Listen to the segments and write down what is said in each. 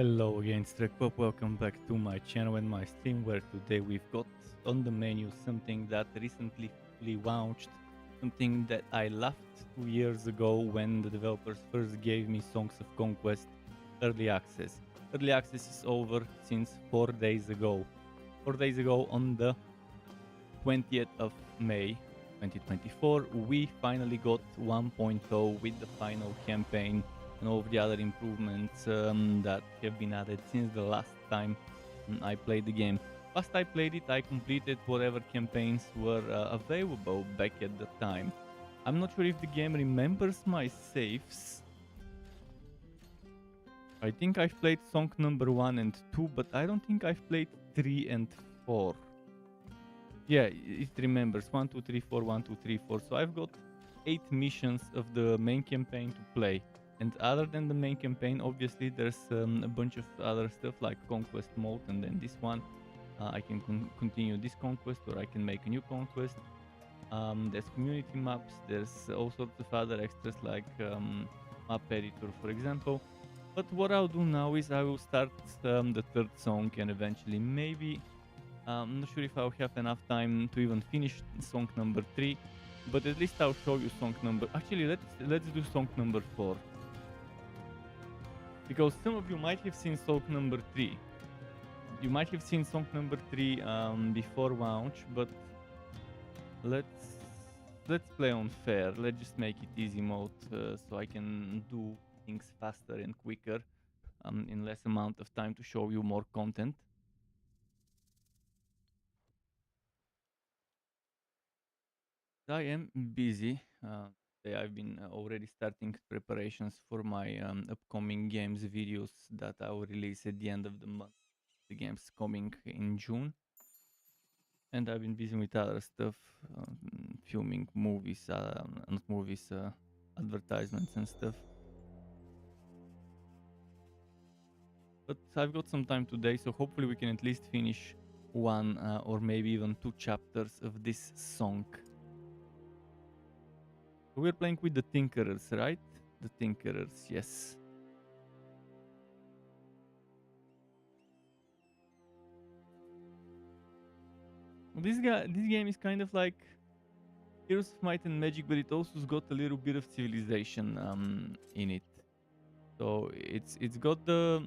Hello again, STRUCKTLF. Welcome back to my channel and my stream, where today we've got on the menu something that recently fully launched, something that I loved 2 years ago when the developers first gave me Songs of Conquest Early Access. Early Access is over since 4 days ago. 4 days ago, on the 20th of May 2024, we finally got 1.0 with the final campaign and all of the other improvements that have been added since the last time I played the game. Last I played it, I completed whatever campaigns were available back at the time. I'm not sure if the game remembers my saves. I think I've played song number 1 and 2, but I don't think I've played 3 and 4. Yeah, it remembers 1, 2, 3, 4, 1, 2, 3, 4. So I've got 8 missions of the main campaign to play. And other than the main campaign, obviously there's a bunch of other stuff like Conquest mode, and then this one I can continue this conquest, or I can make a new conquest. There's community maps, there's all sorts of other extras like map editor, for example. But what I'll do now is I will start the third song, and eventually maybe I'm not sure if I'll have enough time to even finish song number 3, but at least I'll show you song number. Actually, let's do song number 4. Because some of you might have seen song number 3. You might have seen song number 3 before launch, but let's play on fair. Let's just make it easy mode so I can do things faster and quicker in less amount of time to show you more content. I am busy. I've been already starting preparations for my upcoming games videos that I will release at the end of the month. The game's coming in June. And I've been busy with other stuff, filming movies, not movies, advertisements and stuff. But I've got some time today, so hopefully we can at least finish one or maybe even 2 chapters of this song. We're playing with the Tinkerers, right? The Tinkerers, yes. This game is kind of like Heroes of Might and Magic, but it also has got a little bit of civilization in it. So it's got the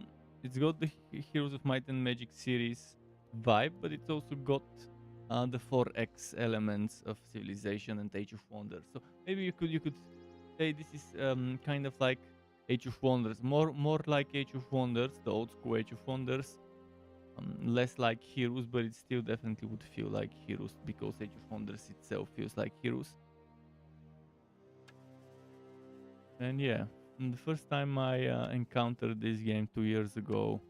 Heroes of Might and Magic series vibe, but it's also got the 4X elements of Civilization and Age of Wonders. So maybe you could say this is kind of like Age of Wonders, more like Age of Wonders, the old school Age of Wonders, less like Heroes, but it still definitely would feel like Heroes because Age of Wonders itself feels like Heroes. And yeah, the first time I encountered this game 2 years ago,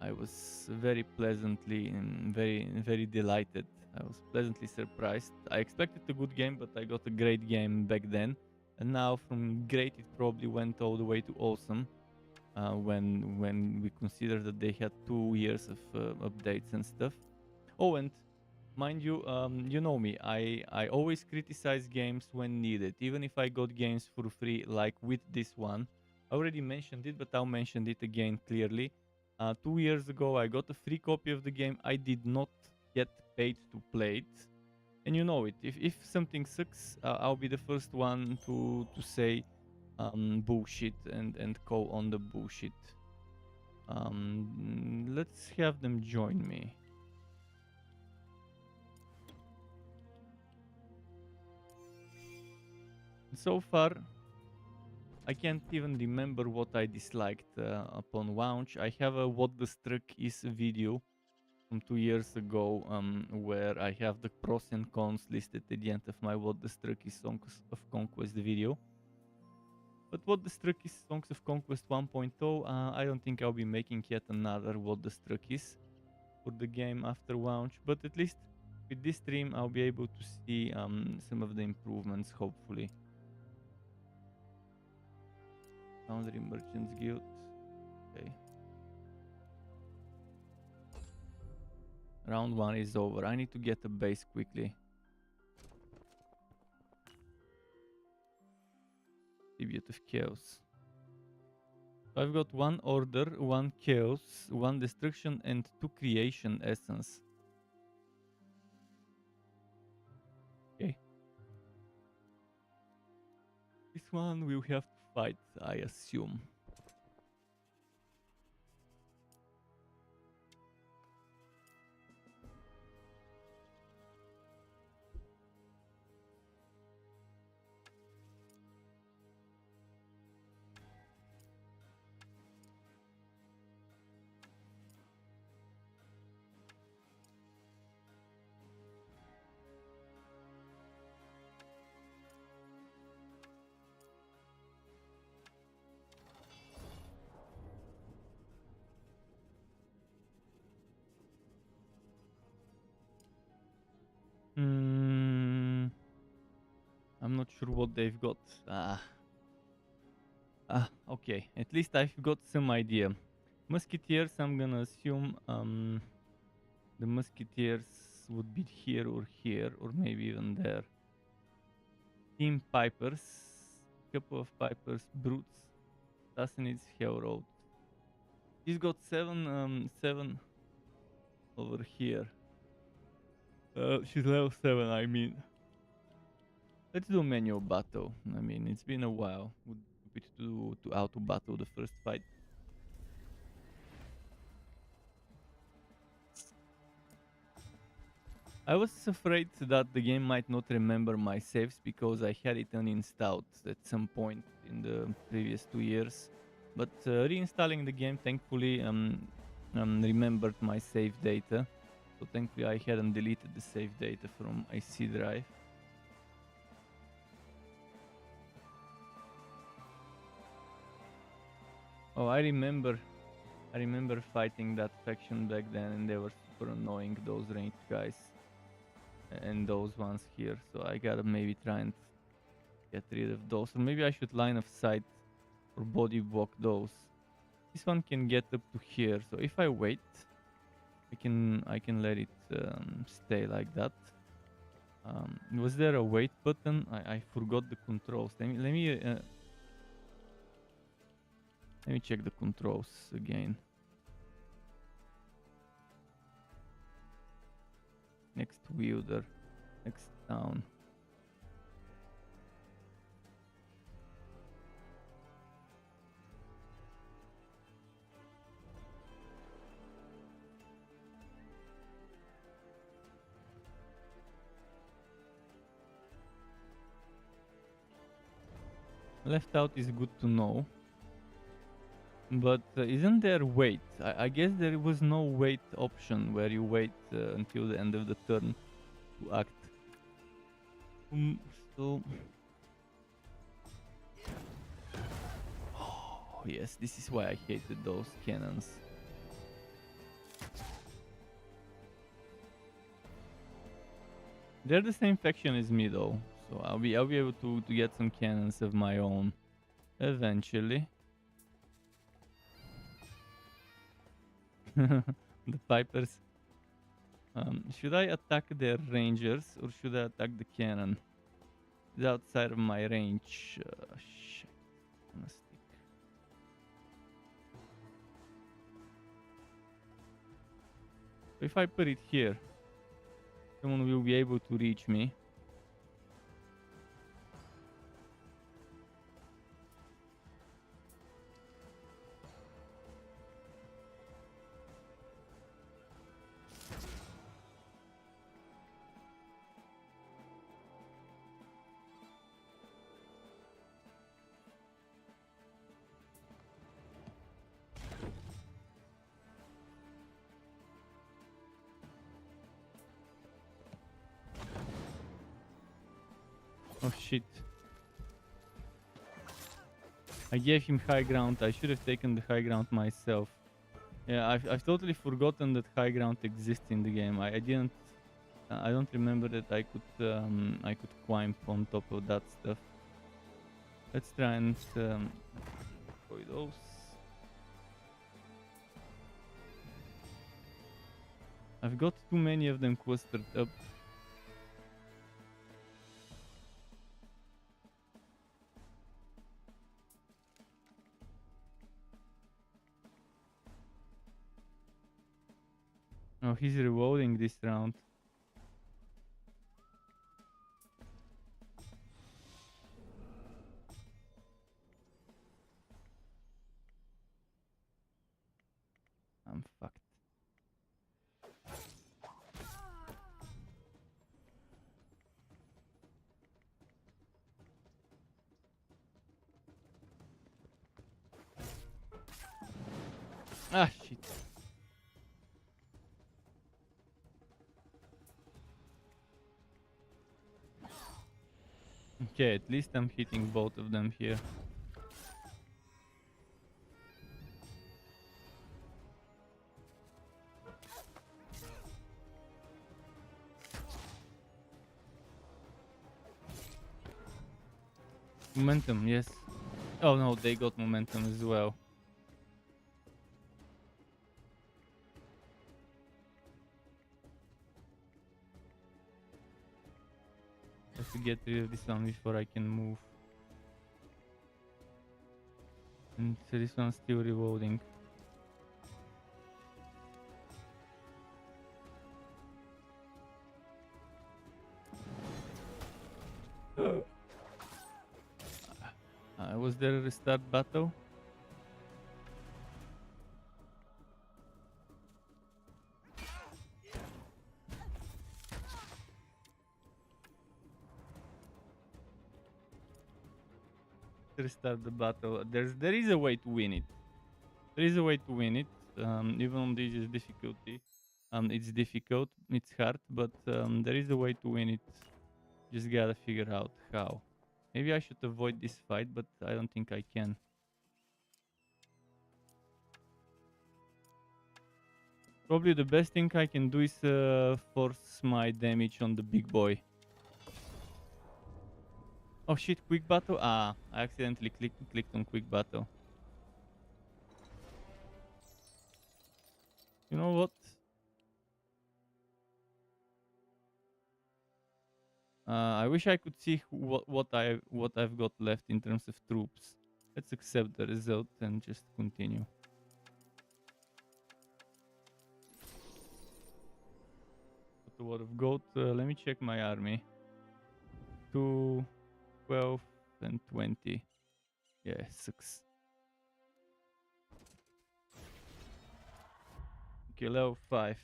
I was very pleasantly and very delighted. I was pleasantly surprised. I expected a good game, but I got a great game back then. And now from great it probably went all the way to awesome when we consider that they had 2 years of updates and stuff. Oh, and mind you, you know me, I always criticize games when needed, even if I got games for free, like with this one. I already mentioned it, but I'll mention it again clearly. 2 years ago, I got a free copy of the game. I did not get paid to play it. And you know it. If something sucks, I'll be the first one to say bullshit and call on the bullshit. Let's have them join me. So far, I can't even remember what I disliked upon launch. I have a What the Struck Is video from 2 years ago where I have the pros and cons listed at the end of my What the Struck Is Songs of Conquest video. But What the Struck Is Songs of Conquest 1.0, I don't think I'll be making yet another What the Struck Is for the game after launch, but at least with this stream I'll be able to see some of the improvements, hopefully. Foundry Merchants Guild. Okay. Round 1 is over. I need to get a base quickly. Tribute of Chaos. So I've got 1 order, 1 chaos, 1 destruction, and 2 creation essence. Okay. This one we'll have to fight, I assume. I'm not sure what they've got. Okay. At least I've got some idea. Musketeers, I'm gonna assume the musketeers would be here, or maybe even there. Team pipers, couple of pipers, brutes, assassinates, hellroad. He's got 7 over here. She's level 7, I mean. Let's do manual battle. I mean, it's been a while. Would be to auto battle the first fight. I was afraid that the game might not remember my saves because I had it uninstalled at some point in the previous 2 years. But reinstalling the game thankfully remembered my save data. So thankfully I hadn't deleted the save data from my C drive. Oh, I remember fighting that faction back then, and they were super annoying, those ranged guys. And those ones here, so I gotta maybe try and get rid of those. Or maybe I should line of sight or body block those. This one can get up to here, so if I wait, I can let it stay like that. Was there a wait button? I forgot the controls. Let me check the controls again. Next wielder, next town. Left out is good to know. But isn't there wait? I guess there was no wait option where you wait until the end of the turn to act. So... Oh, yes, this is why I hated those cannons. They're the same faction as me though, so I'll be able to get some cannons of my own eventually. The pipers. Should I attack their rangers or should I attack the cannon? It's outside of my range. Shit. If I put it here, someone will be able to reach me. Oh shit. I gave him high ground. I should have taken the high ground myself. Yeah, I've totally forgotten that high ground exists in the game. I didn't. I don't remember that I could climb on top of that stuff. Let's try and destroy those. I've got too many of them clustered up. Oh, he's reloading this round. I'm fucked. Ah, shit. Okay, at least I'm hitting both of them here. Momentum, yes. Oh no, they got momentum as well. I have to get rid of this one before I can move. And so this one's still reloading. Was there a restart battle? Restart the battle. There is a way to win it. There is a way to win it. Even on this is difficulty. It's difficult. It's hard, but there is a way to win it. Just gotta figure out how. Maybe I should avoid this fight, but I don't think I can. Probably the best thing I can do is force my damage on the big boy. Oh shit, quick battle? Ah, I accidentally clicked on quick battle. You know what? I wish I could see what I've got left in terms of troops. Let's accept the result and just continue. Got a lot of gold. Let me check my army. 2, 12, and 20. Yeah, 6. Okay, level 5.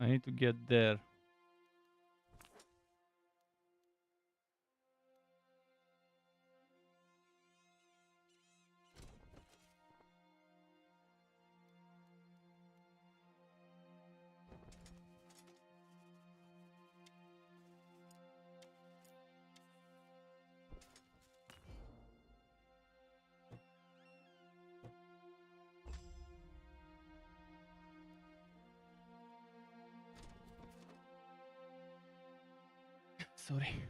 I need to get there. Sorry.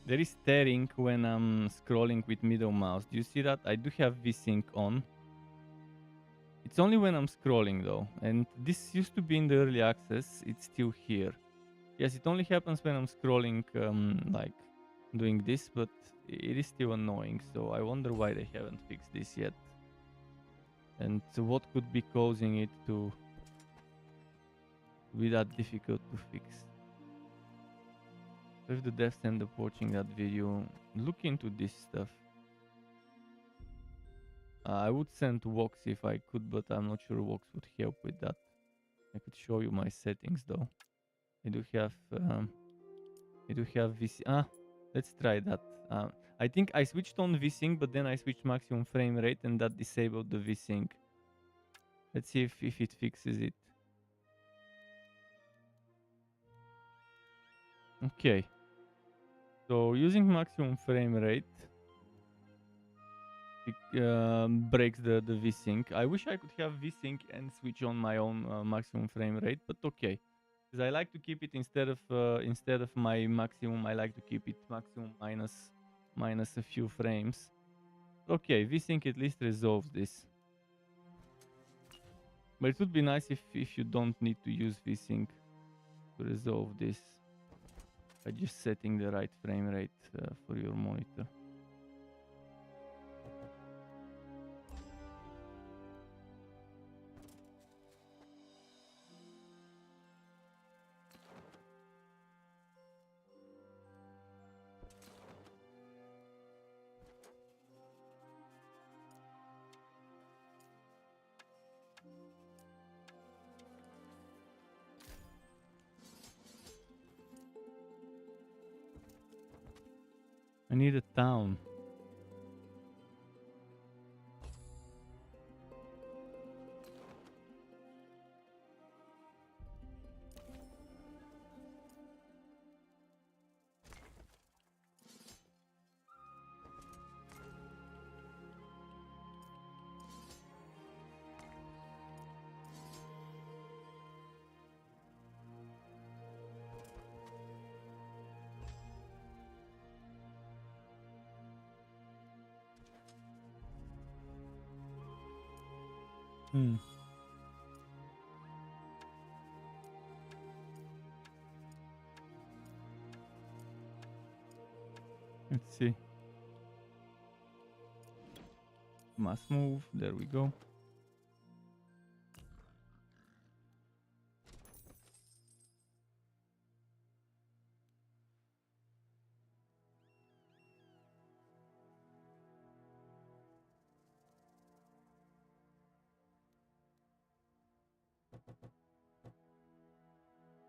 There is tearing when I'm scrolling with middle mouse. Do you see that? I do have VSync on. It's only when I'm scrolling though. And this used to be in the early access. It's still here. Yes, it only happens when I'm scrolling, like doing this, but it is still annoying. So I wonder why they haven't fixed this yet. And what could be causing it to be that difficult to fix. If the devs end up watching that video, look into this stuff. I would send Vox if I could, but I'm not sure Vox would help with that. I could show you my settings though. I do have VC. Let's try that. I think I switched on VSync, but then I switched maximum frame rate and that disabled the VSync. Let's see if it fixes it. Okay. So using maximum frame rate breaks the VSync. I wish I could have VSync and switch on my own maximum frame rate, but okay. Because I like to keep it instead of my maximum. I like to keep it maximum minus a few frames. Okay, VSync at least resolves this. But it would be nice if you don't need to use VSync to resolve this by just setting the right frame rate for your monitor. I need a town. Let's see. Must move. There we go.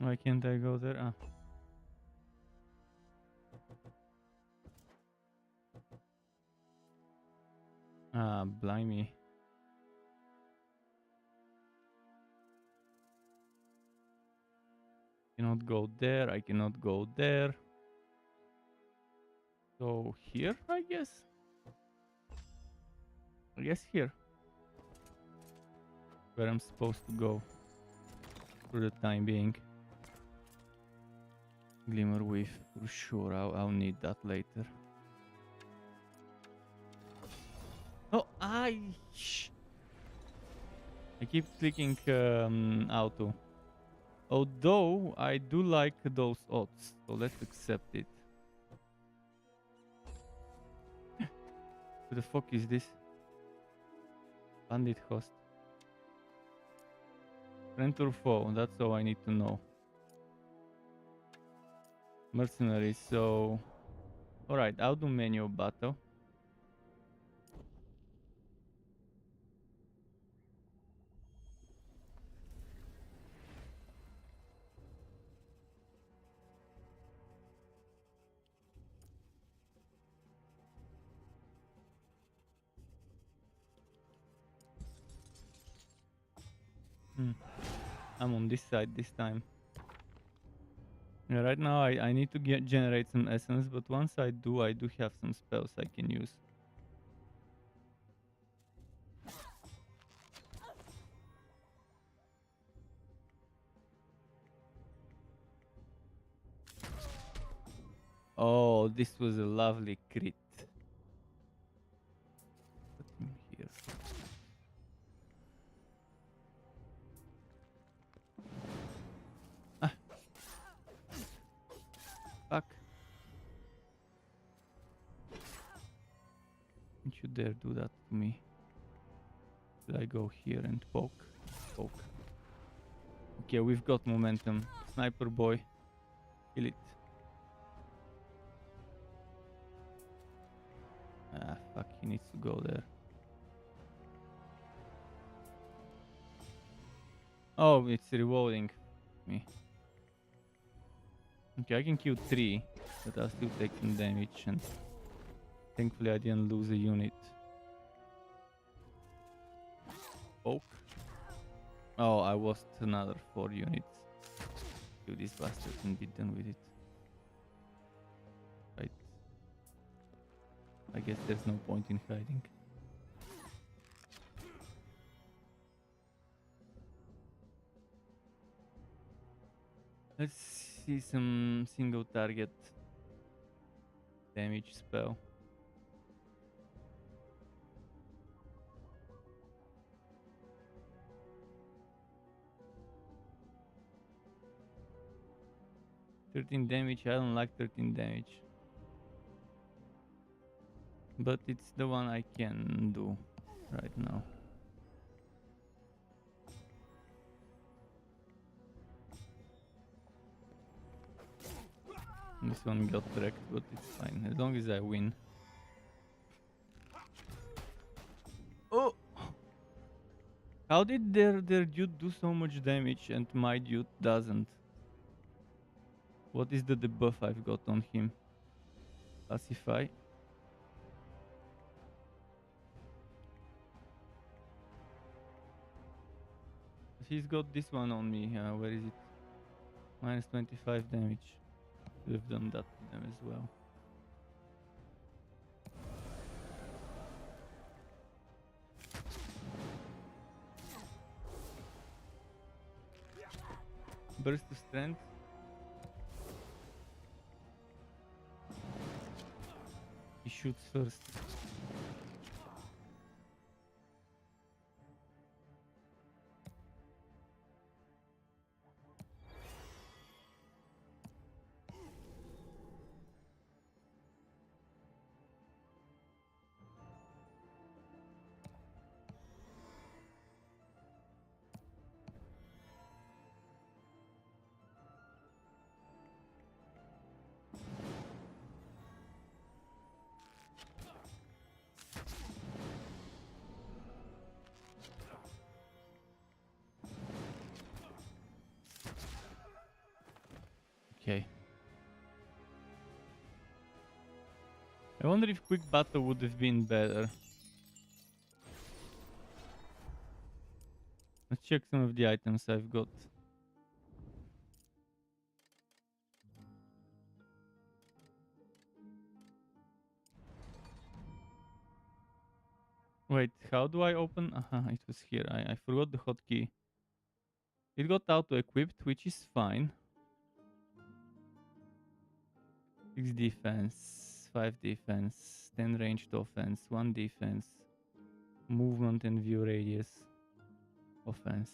Why can't I go there? Blimey. Cannot go there. I cannot go there. So here, I guess. I guess here. Where I'm supposed to go for the time being. Glimmer Wave, for sure. I'll need that later. Oh, I keep clicking auto. Although I do like those odds, so let's accept it. Who the fuck is this? Bandit host. Friend or foe? That's all I need to know. Mercenaries, so... Alright, I'll do manual battle. I'm on this side this time. Yeah, right now I need to generate some essence, but once I do have some spells I can use. Oh, this was a lovely crit. Put him here. Fuck. Don't you dare do that to me. Should I go here and poke? Poke. Okay, we've got momentum. Sniper boy. Kill it. Fuck, he needs to go there. Oh, it's reloading me. Okay, I can kill 3, but I'll still take some damage, and thankfully I didn't lose a unit. Poke. Oh, I lost another 4 units. Kill this bastard and be done with it. Right. I guess there's no point in hiding. Let's see some single target damage spell. "13 damage, I don't like 13 damage. But it's the one I can do right now. This one got wrecked, but it's fine, as long as I win. Oh! How did their dude do so much damage and my dude doesn't? What is the debuff I've got on him? Pacify. He's got this one on me. Where is it? Minus 25 damage. Should have done that to them as well. Burst of strength. He shoots first. Okay. I wonder if quick battle would have been better. Let's check some of the items I've got. Wait, how do I open? It was here. I forgot the hotkey. It got auto-equipped, which is fine. 6 defense, 5 defense, 10 ranged offense, 1 defense, movement and view radius, offense.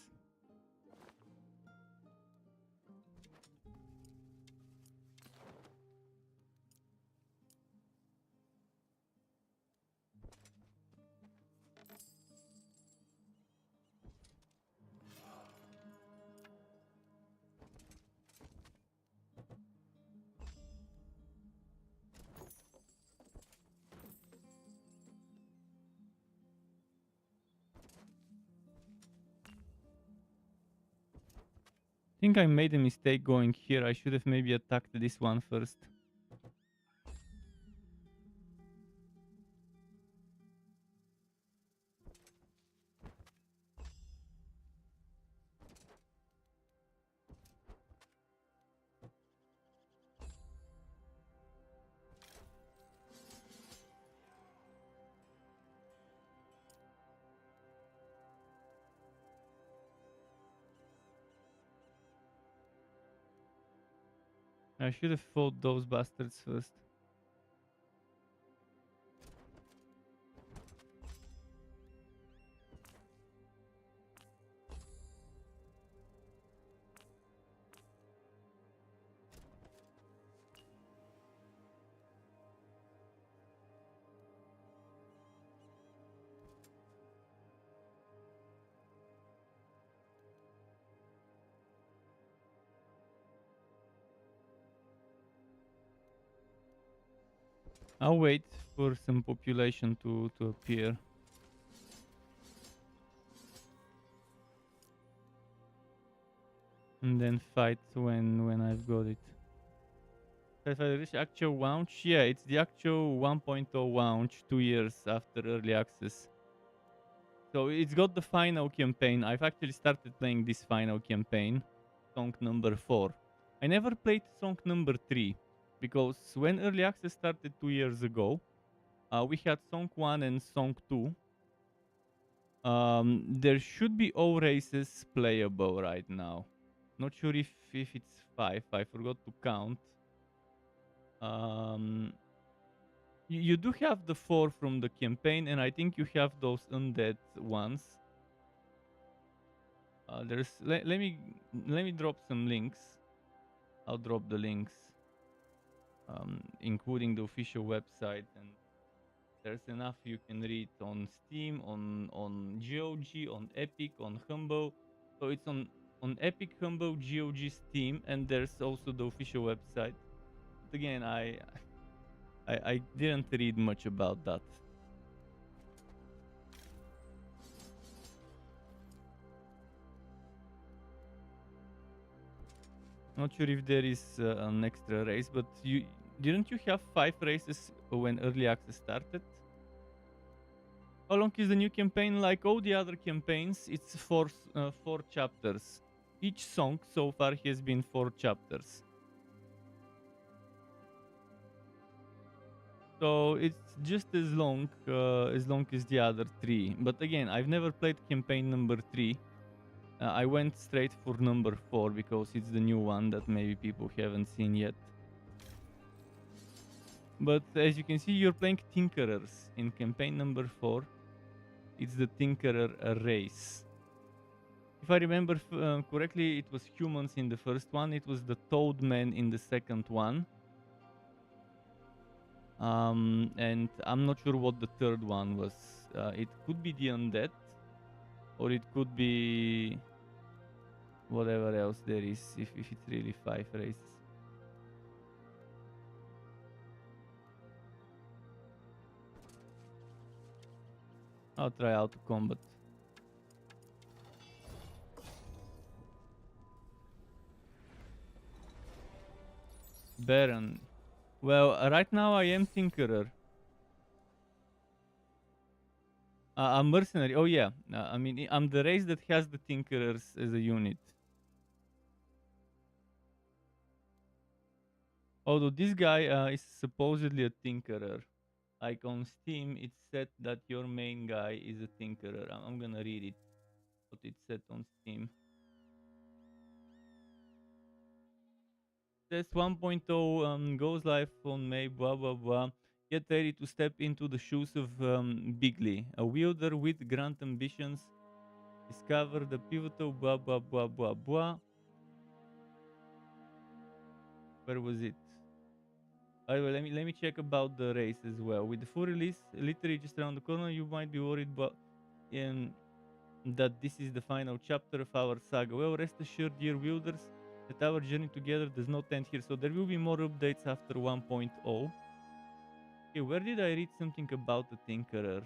I think I made a mistake going here. I should have maybe attacked this one first. I should have fought those bastards first. I'll wait for some population to appear. And then fight when I've got it. If I reach actual launch, yeah, it's the actual 1.0 launch 2 years after early access. So it's got the final campaign. I've actually started playing this final campaign, song number 4. I never played song number 3 because when early access started 2 years ago, we had song 1 and song 2. There should be all races playable right now. Not sure if it's 5. I forgot to count. You do have the 4 from the campaign, and I think you have those undead ones. Let me drop some links. I'll drop the links, including the official website, and there's enough you can read on Steam, on GOG, on Epic, on Humble. So it's on Epic, Humble, GOG, Steam, and there's also the official website. But again, I didn't read much about that. Not sure if there is an extra race, but didn't you have 5 races when early access started? How long is the new campaign? Like all the other campaigns, it's 4 chapters. Each song so far has been 4 chapters. So it's just as long as the other 3. But again, I've never played campaign number 3. I went straight for number 4 because it's the new one that maybe people haven't seen yet. But as you can see, you're playing Tinkerers in campaign number 4. It's the Tinkerer race. If I remember correctly, it was humans in the first one. It was the Toadmen in the second one. And I'm not sure what the third one was. It could be the Undead, or it could be whatever else there is, if it's really 5 races. I'll try out combat. Baron. Well, right now I am Tinkerer. I'm mercenary. Oh yeah. I mean, I'm the race that has the Tinkerers as a unit. Although this guy is supposedly a Tinkerer. Like on Steam, it's said that your main guy is a Tinkerer. I'm gonna read it. What it said on Steam. Says 1.0 goes live on May, blah blah blah. Get ready to step into the shoes of Bigley, a wielder with grand ambitions. Discover the pivotal blah blah blah blah blah. Where was it? By the way, let me check about the race as well. With the full release literally just around the corner, you might be worried about that this is the final chapter of our saga. Well, rest assured, dear wielders, that our journey together does not end here. So there will be more updates after 1.0. Okay, where did I read something about the Tinkerer?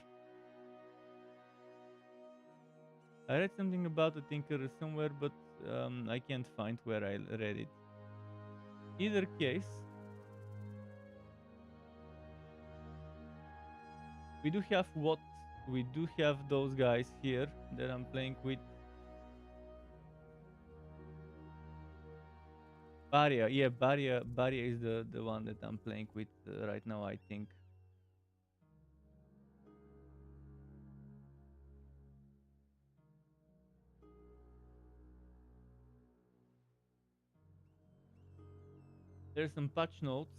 I read something about the Tinkerer somewhere, but I can't find where I read it. Either case, we do have those guys here that I'm playing with. Barrier, yeah, Barrier is the one that I'm playing with right now, I think. There's some patch notes.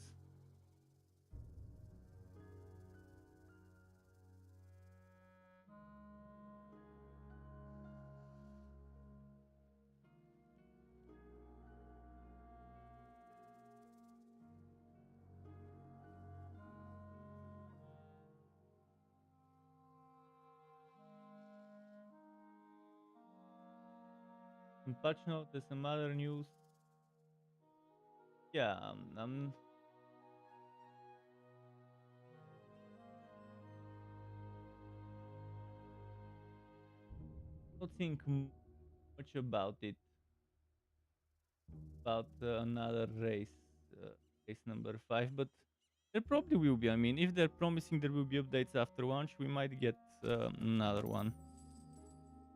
Some patch notes, there's some other news. Yeah, I'm not think much about it. About another race number 5, but there probably will be. I mean, if they're promising there will be updates after launch, we might get another one.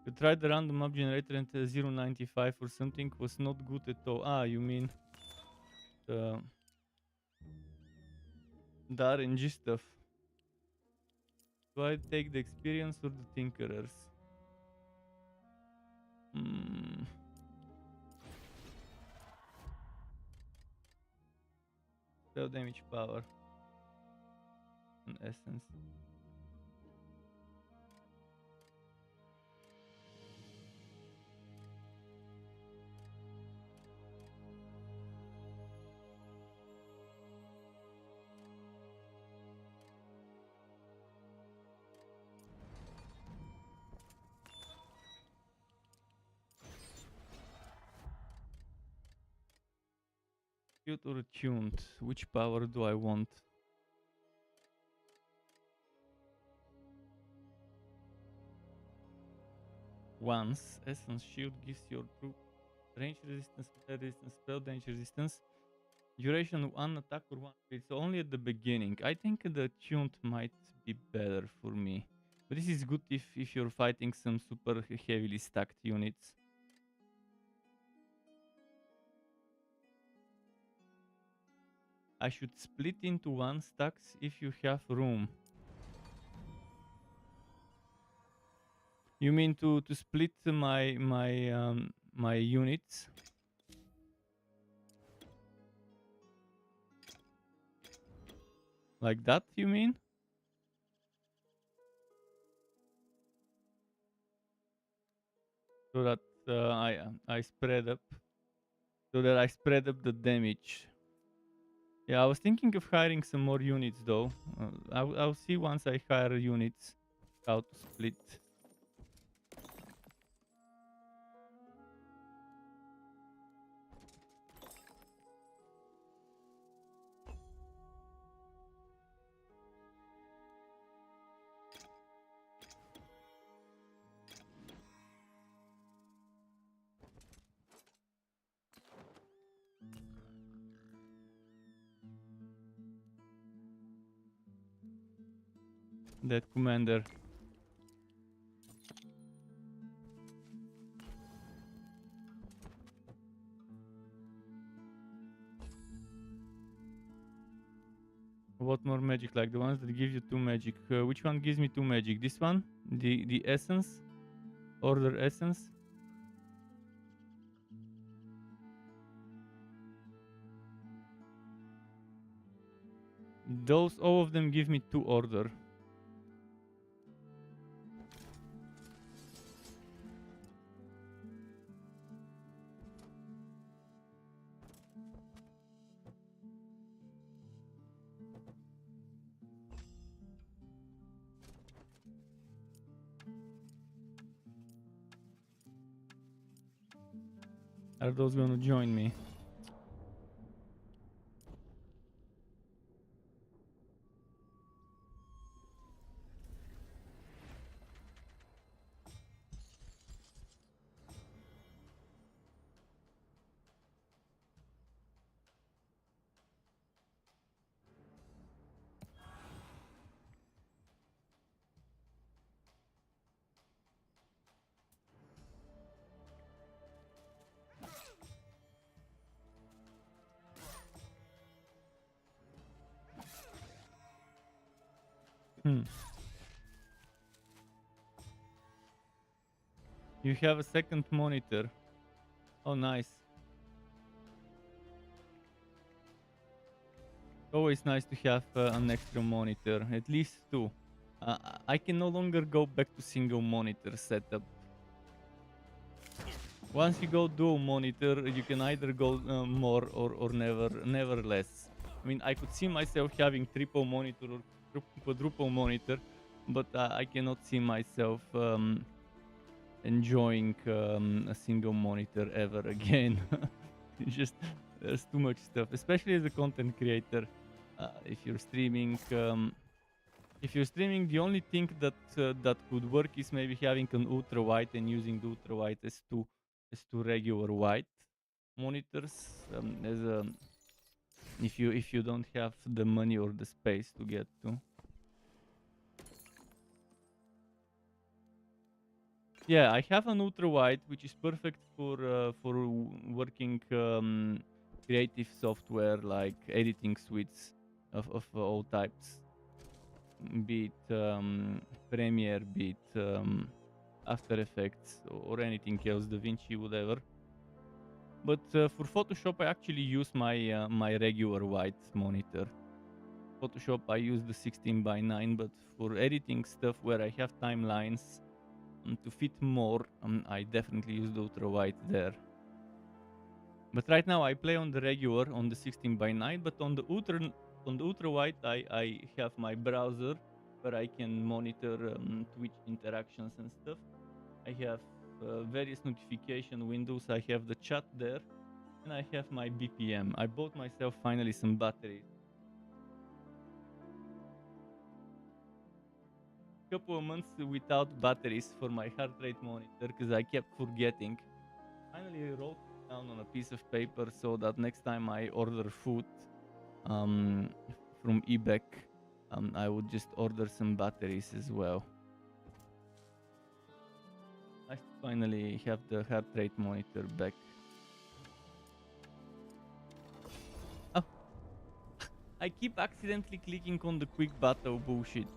You tried the random map generator and 0.95 or something was not good at all. Ah, you mean the RNG stuff. Do I take the experience or the Tinkerers? spell damage power. An essence. Cute or tuned? Which power do I want? Once, essence shield gives your troop range resistance, melee resistance, spell damage resistance, duration one attack or one crit. So only at the beginning. I think the tuned might be better for me. But this is good if you're fighting some super heavily stacked units. I should split into one stacks if you have room. You mean to split my units? Like that, you mean? So that I spread up. So that I spread up the damage. Yeah, I was thinking of hiring some more units though. I'll see once I hire units how to split. That commander. What more magic? Like the ones that give you 2 magic. Which one gives me 2 magic? This one? The essence? Order essence? Those, all of them give me 2 order. Are those gonna join me? You have a second monitor. Oh, nice. Always nice to have an extra monitor, at least 2. I can no longer go back to single monitor setup. Once you go dual monitor, you can either go more or never less. I mean, I could see myself having triple monitor or quadruple monitor, but I cannot see myself enjoying a single monitor ever again. It's just there's too much stuff, especially as a content creator. If you're streaming, the only thing that could work is maybe having an ultra wide and using the ultra wide as two regular wide monitors. As a if you don't have the money or the space to get to. Yeah, I have an ultra wide, which is perfect for working creative software like editing suites of all types, be it Premiere, be it After Effects or anything else, DaVinci, whatever. But for Photoshop, I actually use my my regular white monitor. Photoshop, I use the 16:9, but for editing stuff where I have timelines to fit more, I definitely use the ultra wide there. But right now I play on the regular on the 16:9, but on the ultra wide I have my browser where I can monitor Twitch interactions and stuff. I have various notification windows. I have the chat there, and I have my BPM. I bought myself finally some batteries. Couple of months without batteries for my heart rate monitor because I kept forgetting. Finally, I wrote it down on a piece of paper so that next time I order food um, from eBay, I would just order some batteries as well. I finally have the heart rate monitor back. Oh, I keep accidentally clicking on the quick battle bullshit.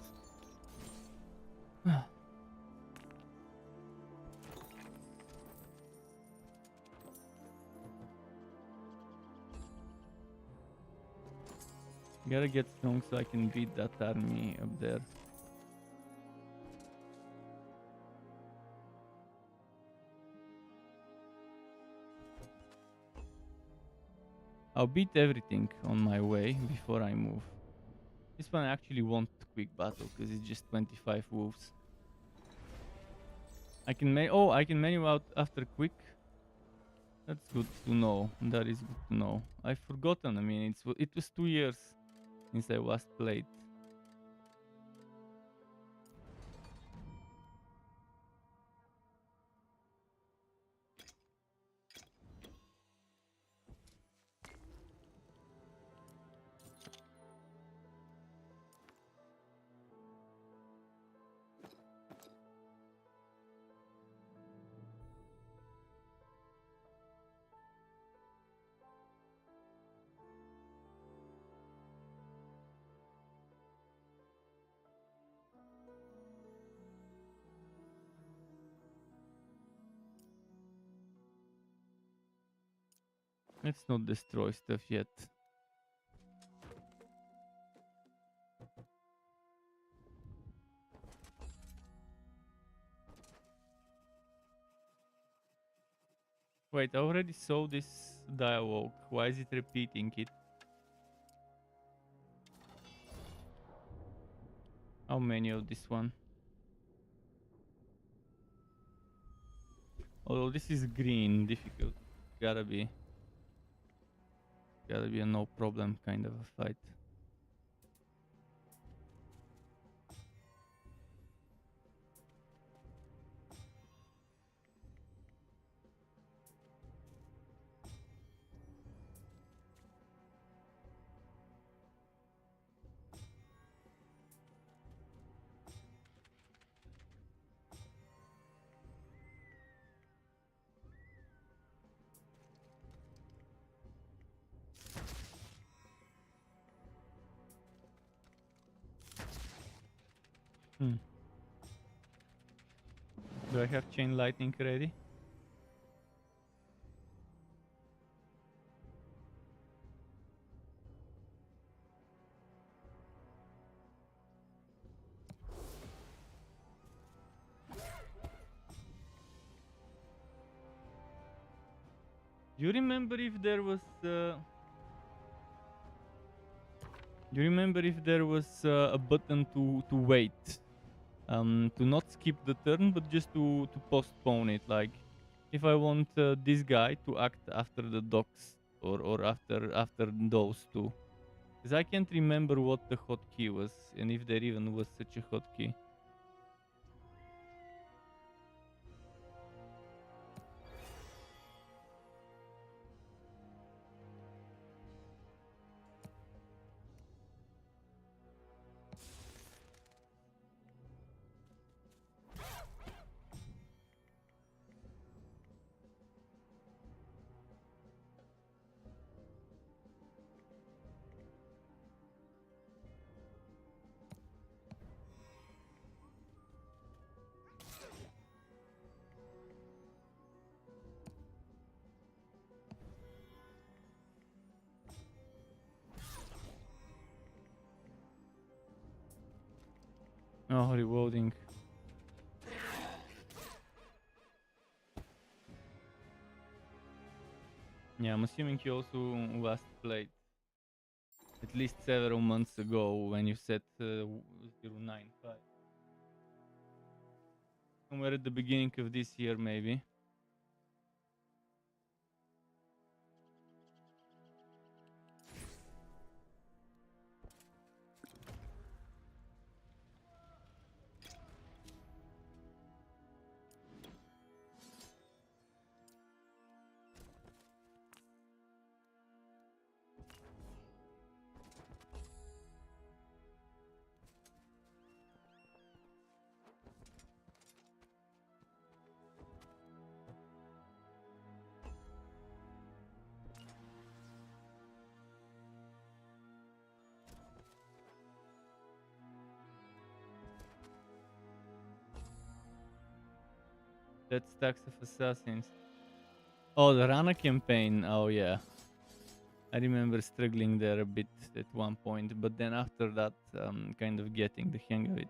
Gotta get strong so I can beat that army up there. I'll beat everything on my way before I move. This one I actually want quick battle because it's just 25 wolves. I can menu out after quick. That's good to know. That is good to know. I've forgotten. I mean, it was 2 years since I last played. Let's not destroy stuff yet. Wait, I already saw this dialogue. Why is it repeating it? How many of this one? Although this is green, difficult. Gotta be a no problem kind of a fight. Do I have chain lightning ready? Do you remember if there was? Do you remember if there was a button to wait, to not skip the turn, but just to postpone it? Like, if I want this guy to act after the dogs or after those two, because I can't remember what the hotkey was and if there even was such a hotkey. Oh, reloading. Yeah, I'm assuming you also last played at least several months ago when you set 095. Somewhere at the beginning of this year, maybe. That's Stacks of Assassins. Oh, the Rana campaign. Oh, yeah. I remember struggling there a bit at one point, but then after that, kind of getting the hang of it.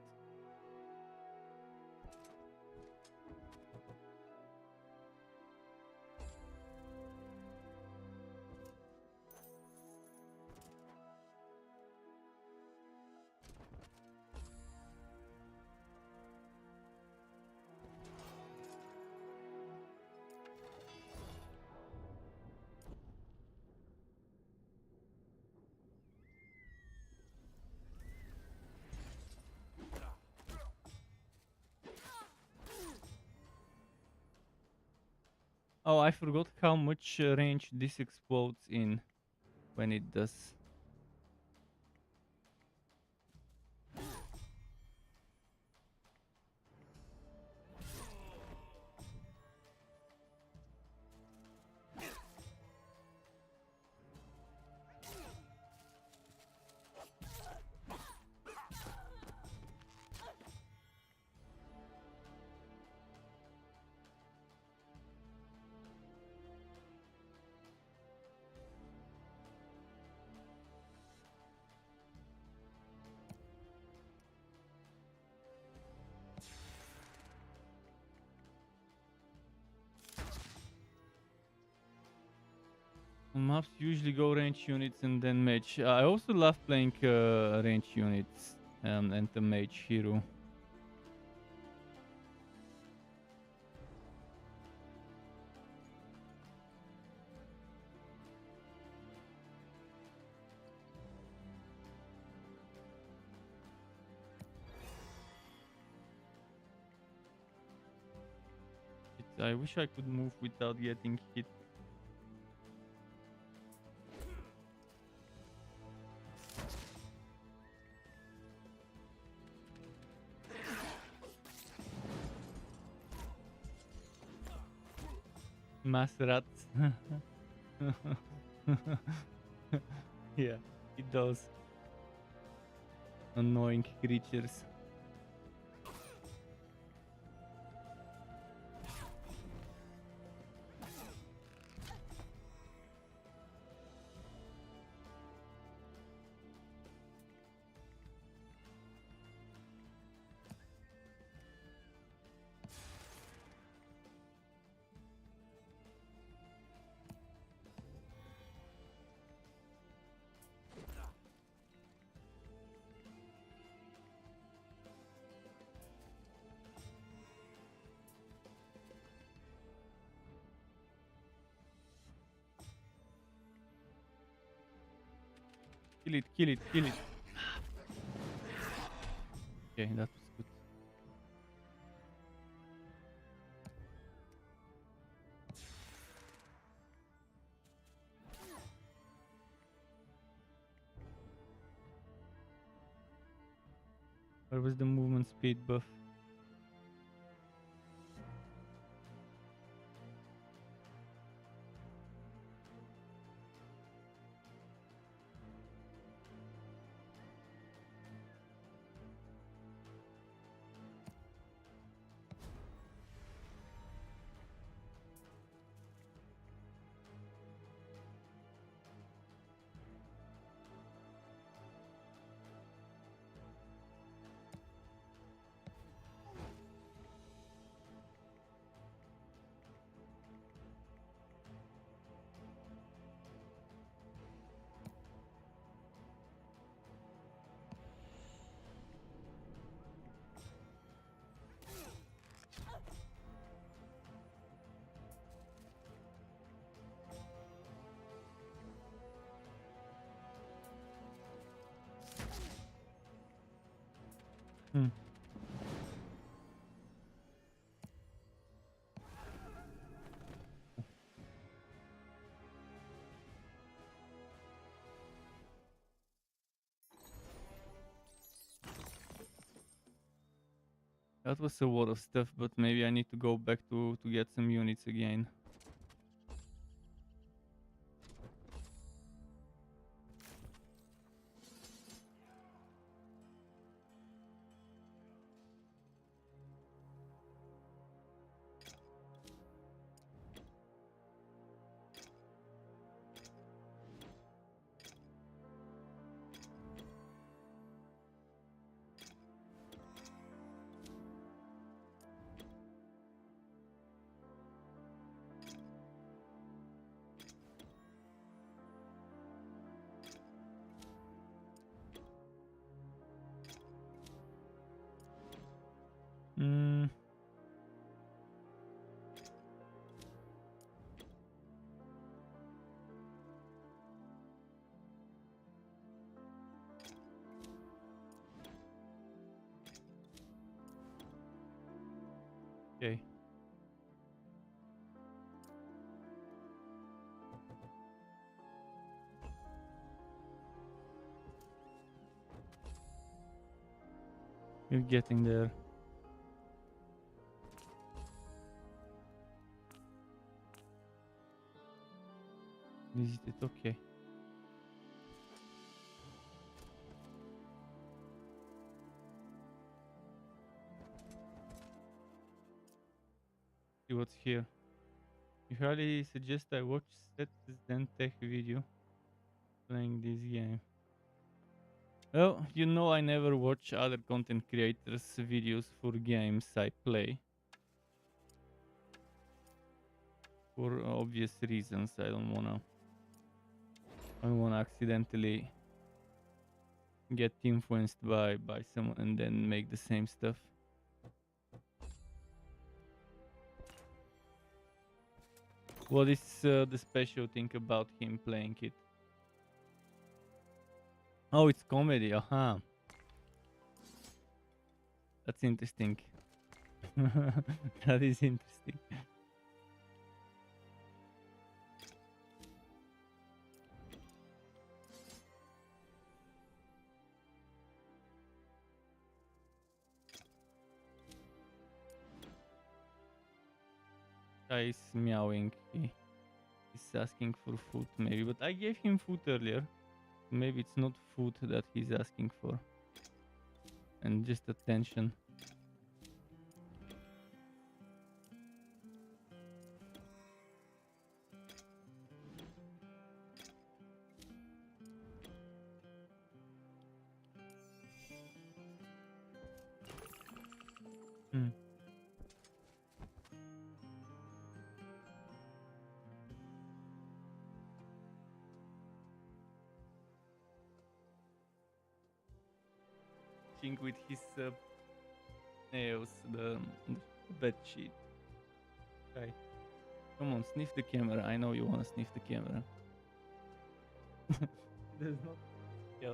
Oh, I forgot how much range this explodes in when it does. On maps usually go range units and then mage. I also love playing range units and the mage hero. I wish I could move without getting hit. Mass rats. Yeah, it does. Annoying creatures. Kill it, kill it, kill it. Okay, that was good. Where was the movement speed buff? Hmm. That was a lot of stuff, but maybe I need to go back to get some units again. Hmm. Okay. We're getting there. Visit it. Okay. See what's here. You highly suggest I watch Set Zen Tech video playing this game. Well, you know I never watch other content creators' videos for games I play. For obvious reasons. I don't wanna accidentally get influenced by someone and then make the same stuff. What is the special thing about him playing it? Oh, it's comedy. Aha. That's interesting. That is interesting. Guy is meowing. He's asking for food maybe, but I gave him food earlier. Maybe it's not food that he's asking for. And just attention. Hmm. With his nails, the bed sheet. Okay. Come on, sniff the camera. I know you want to sniff the camera. There's not. Yeah.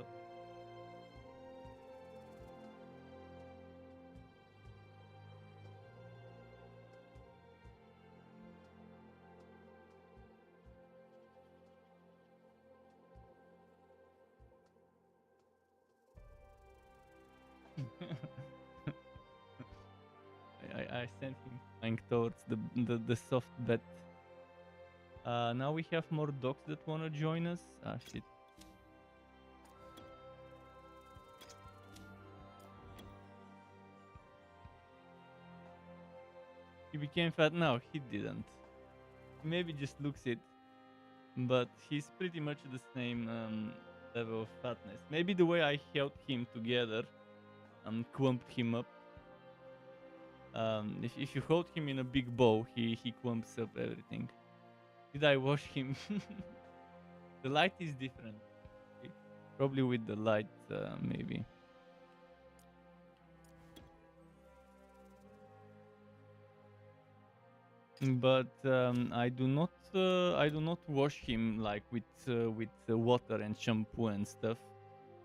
I sent him flying towards the soft bed. Now we have more dogs that wanna join us. Ah shit. He became fat now. He didn't. Maybe just looks it, but he's pretty much the same level of fatness. Maybe the way I held him together and clumped him up. If you hold him in a big bow, he clumps up everything. Did I wash him? The light is different. Probably with the light, maybe. But I do not wash him like with water and shampoo and stuff.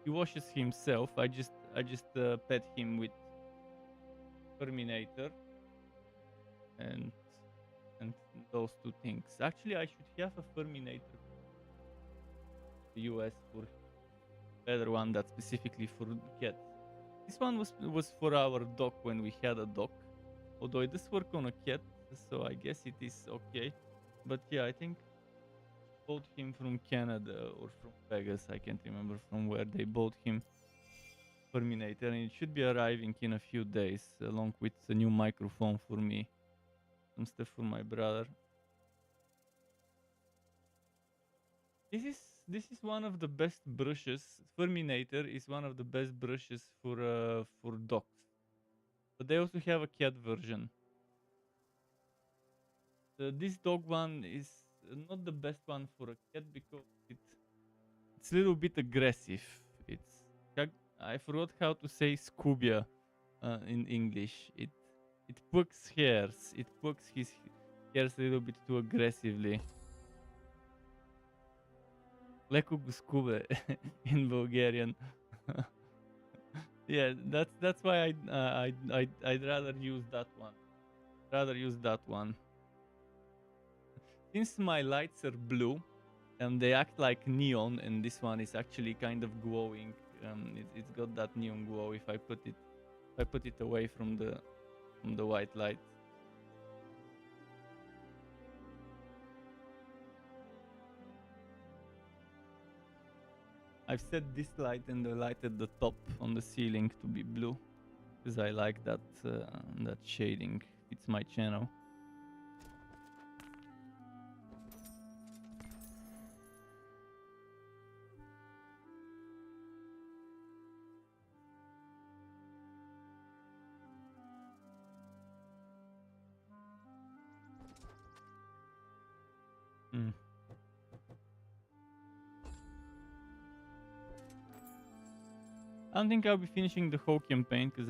He washes himself. I just pet him with Terminator and and those two things. Actually, I should have a Terminator the US for better one that's specifically for cats. This one was for our dog when we had a dog. Although it does work on a cat, so I guess it is okay. But yeah, I think bought him from Canada or from Vegas. I can't remember from where they bought him. Terminator, and it should be arriving in a few days, along with a new microphone for me, some stuff for my brother. This is one of the best brushes. Terminator is one of the best brushes for dogs, but they also have a cat version. This dog one is not the best one for a cat because it's a little bit aggressive. It's I forgot how to say scubia in English. It pokes hairs. It pokes his hairs a little bit too aggressively. Leku guskube in Bulgarian. Yeah, that's why I'd rather use that one. Since my lights are blue and they act like neon, and this one is actually kind of glowing. It's got that neon glow if I put it away from the white light. I've set this light and the light at the top on the ceiling to be blue because I like that that shading. It's my channel. I don't think I'll be finishing the whole campaign because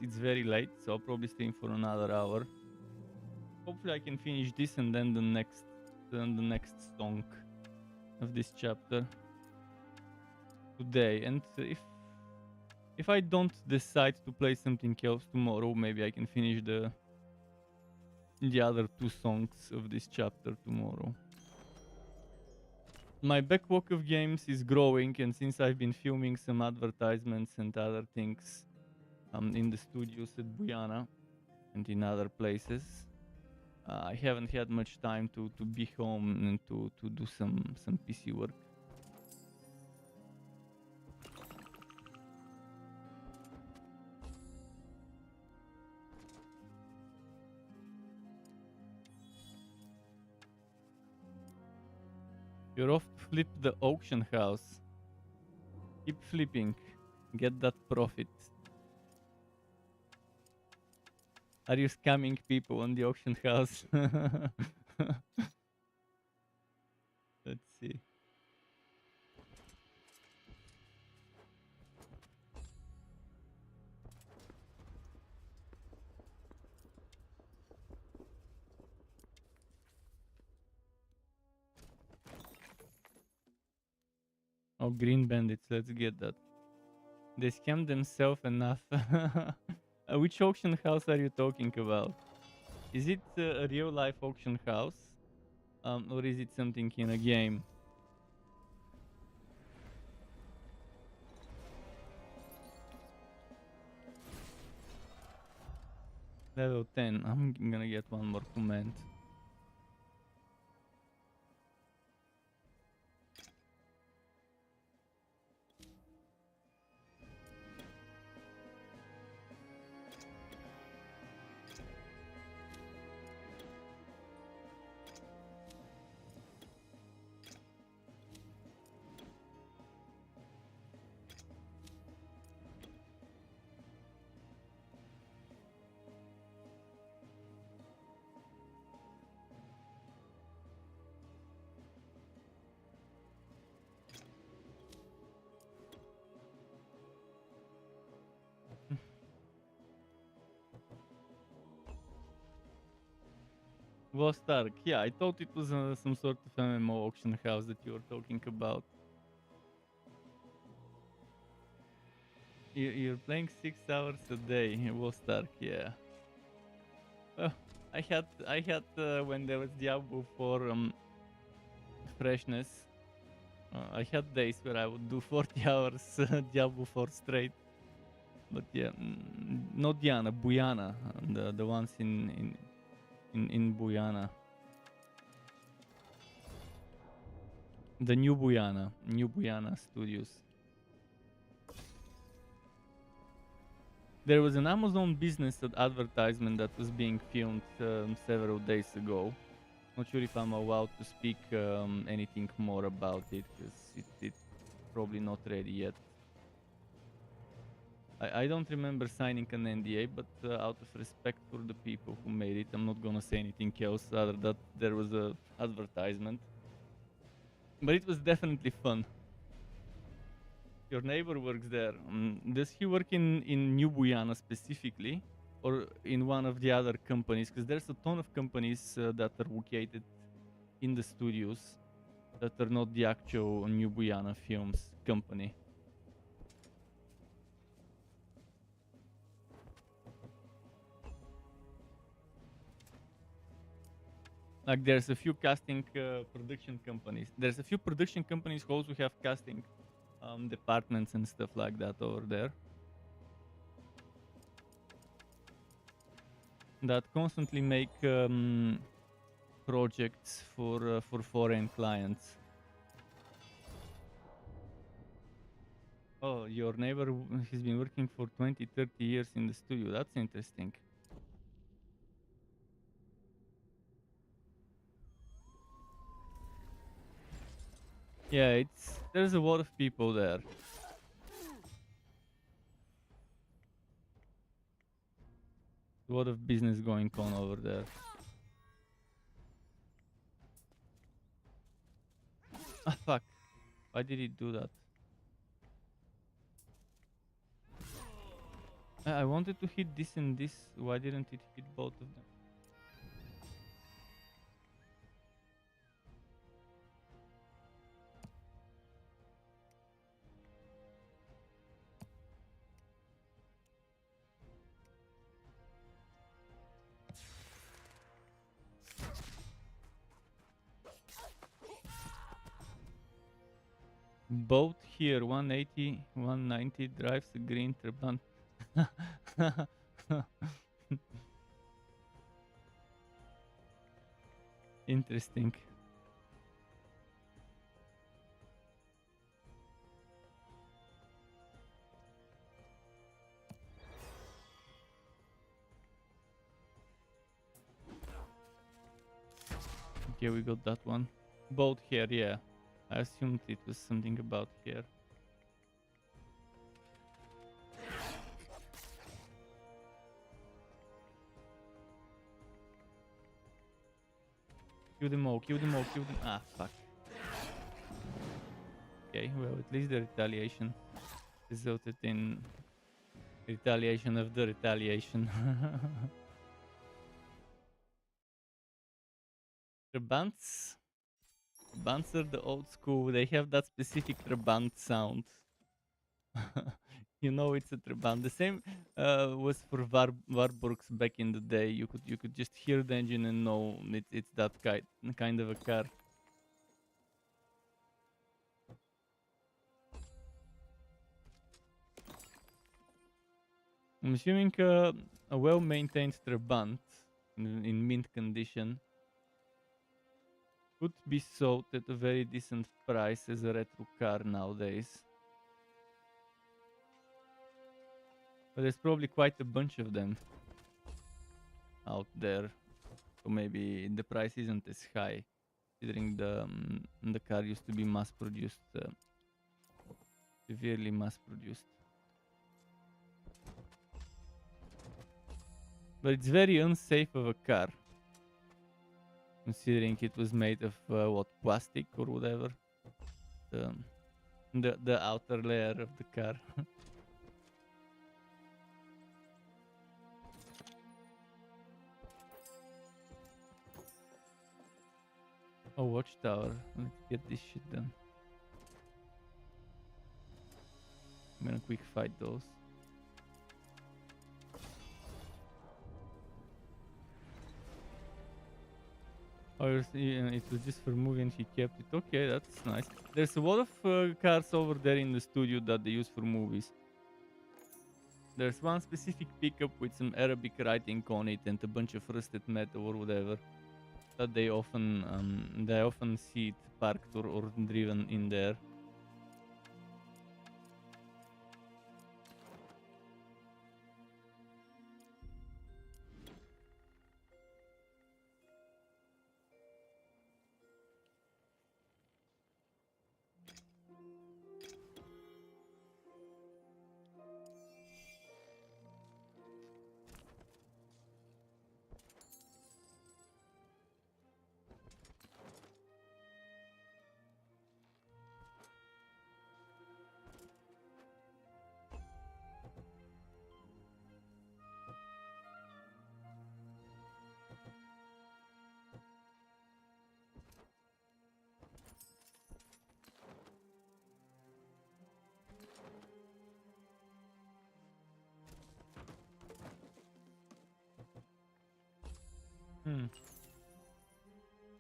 it's very late, so I'll probably stay for another hour. Hopefully, I can finish this and then the next song of this chapter today. And if I don't decide to play something else tomorrow, maybe I can finish the other two songs of this chapter tomorrow. My backlog of games is growing, and since I've been filming some advertisements and other things in the studios at Buyana and in other places, I haven't had much time to be home and to do some PC work. You're off to flip the auction house. Keep flipping. Get that profit. Are you scamming people on the auction house? Let's see. Oh, green bandits, let's get that. They scammed themselves enough. Which auction house are you talking about? Is it a real life auction house? Or is it something in a game? Level 10, I'm gonna get one more command. Lost Ark, yeah, I thought it was some sort of MMO auction house that you were talking about. You're playing 6 hours a day. Wolstark, yeah. Well, I had when there was Diablo for freshness. I had days where I would do 40 hours Diablo 4 straight. But yeah, not Diana, Buyana, the ones in Buyana. The New Buyana Studios. There was an Amazon business advertisement that was being filmed several days ago. Not sure if I'm allowed to speak anything more about it because it's probably not ready yet. I don't remember signing an NDA, but out of respect for the people who made it, I'm not gonna say anything else other than there was a advertisement. But it was definitely fun. Your neighbor works there. Does he work in New Guyana specifically, or in one of the other companies? Because there's a ton of companies that are located in the studios that are not the actual New Guyana Films company. Like there's a few casting production companies. There's a few production companies who also have casting departments and stuff like that over there. That constantly make projects for foreign clients. Oh, your neighbor, he's been working for 20, 30 years in the studio. That's interesting. Yeah, there's a lot of people there. A lot of business going on over there. Ah, fuck. Why did he do that? I wanted to hit this and this. Why didn't it hit both of them? Both here, 180, 190 drives a green turbine. Interesting. Okay, we got that one. Both here, yeah. I assumed it was something about here. Kill them all, kill them all, kill them. Ah, fuck. Okay, well, at least the retaliation resulted in retaliation of the retaliation. Trabants. Trabants are the old school. They have that specific Trabant sound. You know it's a Trabant. The same was for Warburgs back in the day. You could just hear the engine and know it's that kind of a car. I'm assuming a well-maintained Trabant in mint condition could be sold at a very decent price as a retro car nowadays. But there's probably quite a bunch of them out there, so maybe the price isn't as high, considering the car used to be mass-produced, severely mass-produced. But it's very unsafe of a car, considering it was made of what, plastic or whatever, the outer layer of the car. Oh, watchtower. Let's get this shit done. I'm gonna quick fight those. Oh, it was just for movie and he kept it. Okay, that's nice. There's a lot of cars over there in the studio that they use for movies. There's one specific pickup with some Arabic writing on it and a bunch of rusted metal or whatever that they often see it parked or driven in there.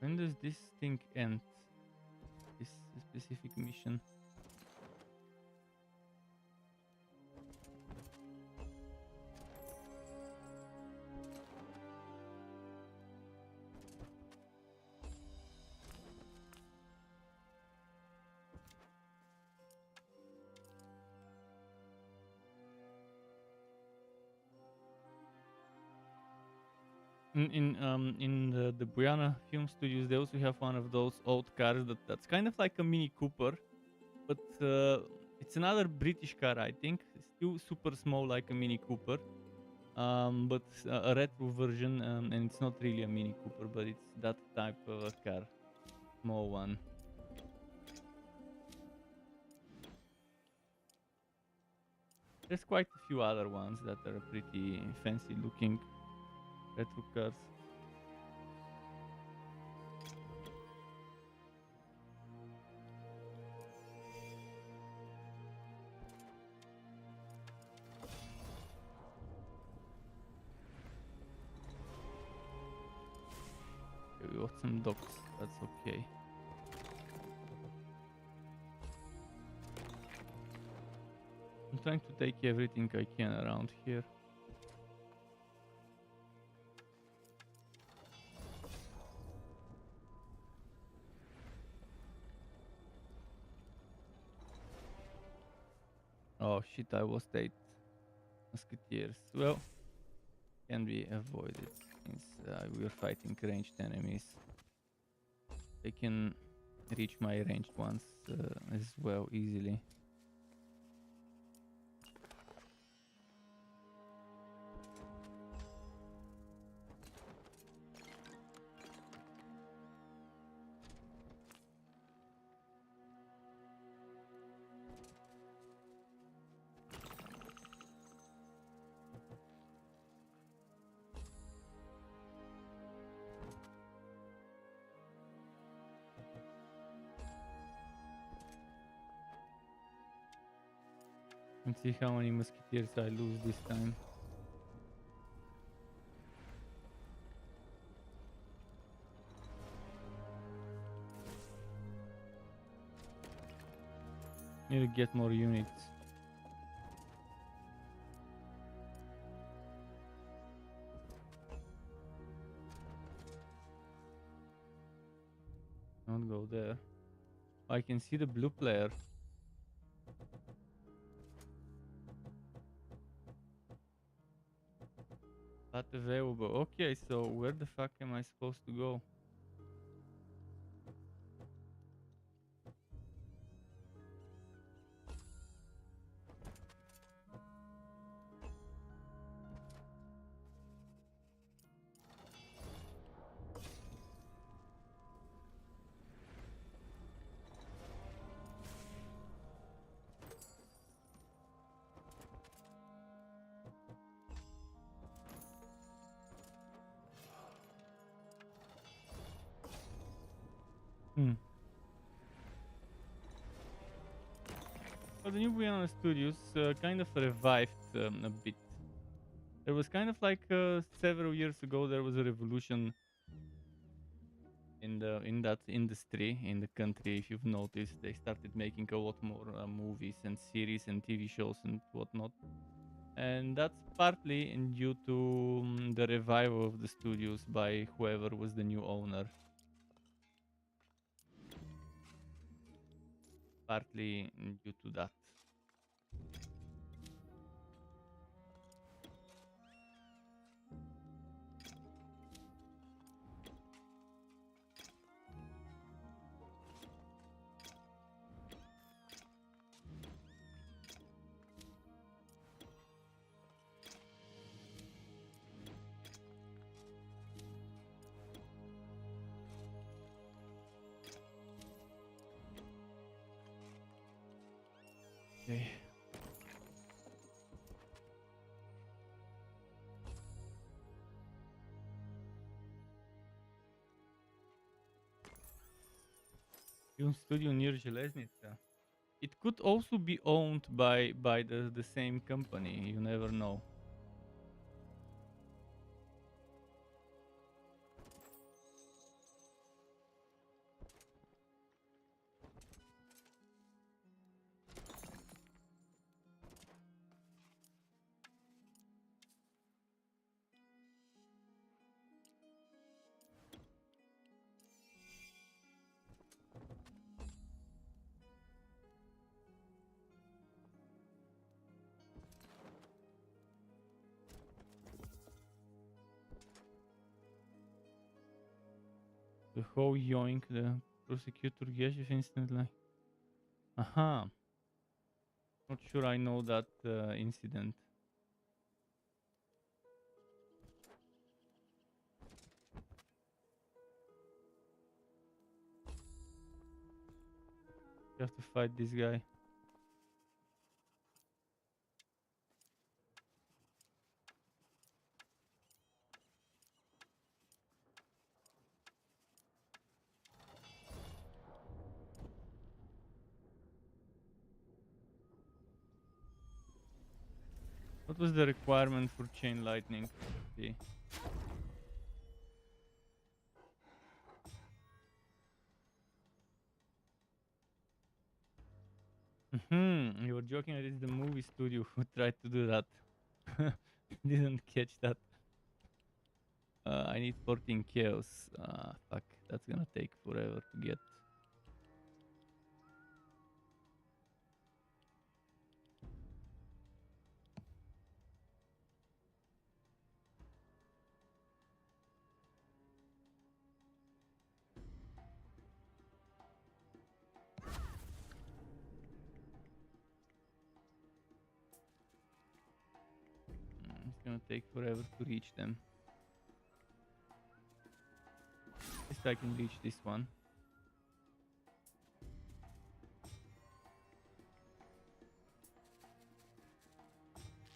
When does this thing end? This specific mission. In the Brianna Film Studios, they also have one of those old cars that's kind of like a Mini Cooper, but it's another British car, I think. It's still super small, like a Mini Cooper, but a retro version, and it's not really a Mini Cooper, but it's that type of a car, small one. There's quite a few other ones that are pretty fancy looking retro cars. Okay, we got some docks, that's okay. I'm trying to take everything I can around here. Oh shit, I lost 8 musketeers. Well, can be avoided since we are fighting ranged enemies. They can reach my ranged ones as well easily. Let's see how many musketeers I lose this time. Need to get more units. Don't go there. I can see the blue player. Not available. Okay, so where the fuck am I supposed to go? Well, the new Brianna Studios kind of revived a bit. There was kind of like several years ago there was a revolution in that industry in the country. If you've noticed, they started making a lot more movies and series and TV shows and whatnot. And that's partly due to the revival of the studios by whoever was the new owner. Partly due to that. Okay. Film studio near Železnica. It could also be owned by the same company. You never know. The whole yoink, the prosecutor Geshev instantly. Aha. Not sure I know that incident. You have to fight this guy. What was the requirement for chain lightning? See. You were joking that it's the movie studio who tried to do that. Didn't catch that. I need 14 chaos. Fuck, that's gonna take forever to get. It's gonna take forever to reach them. At least I can reach this one.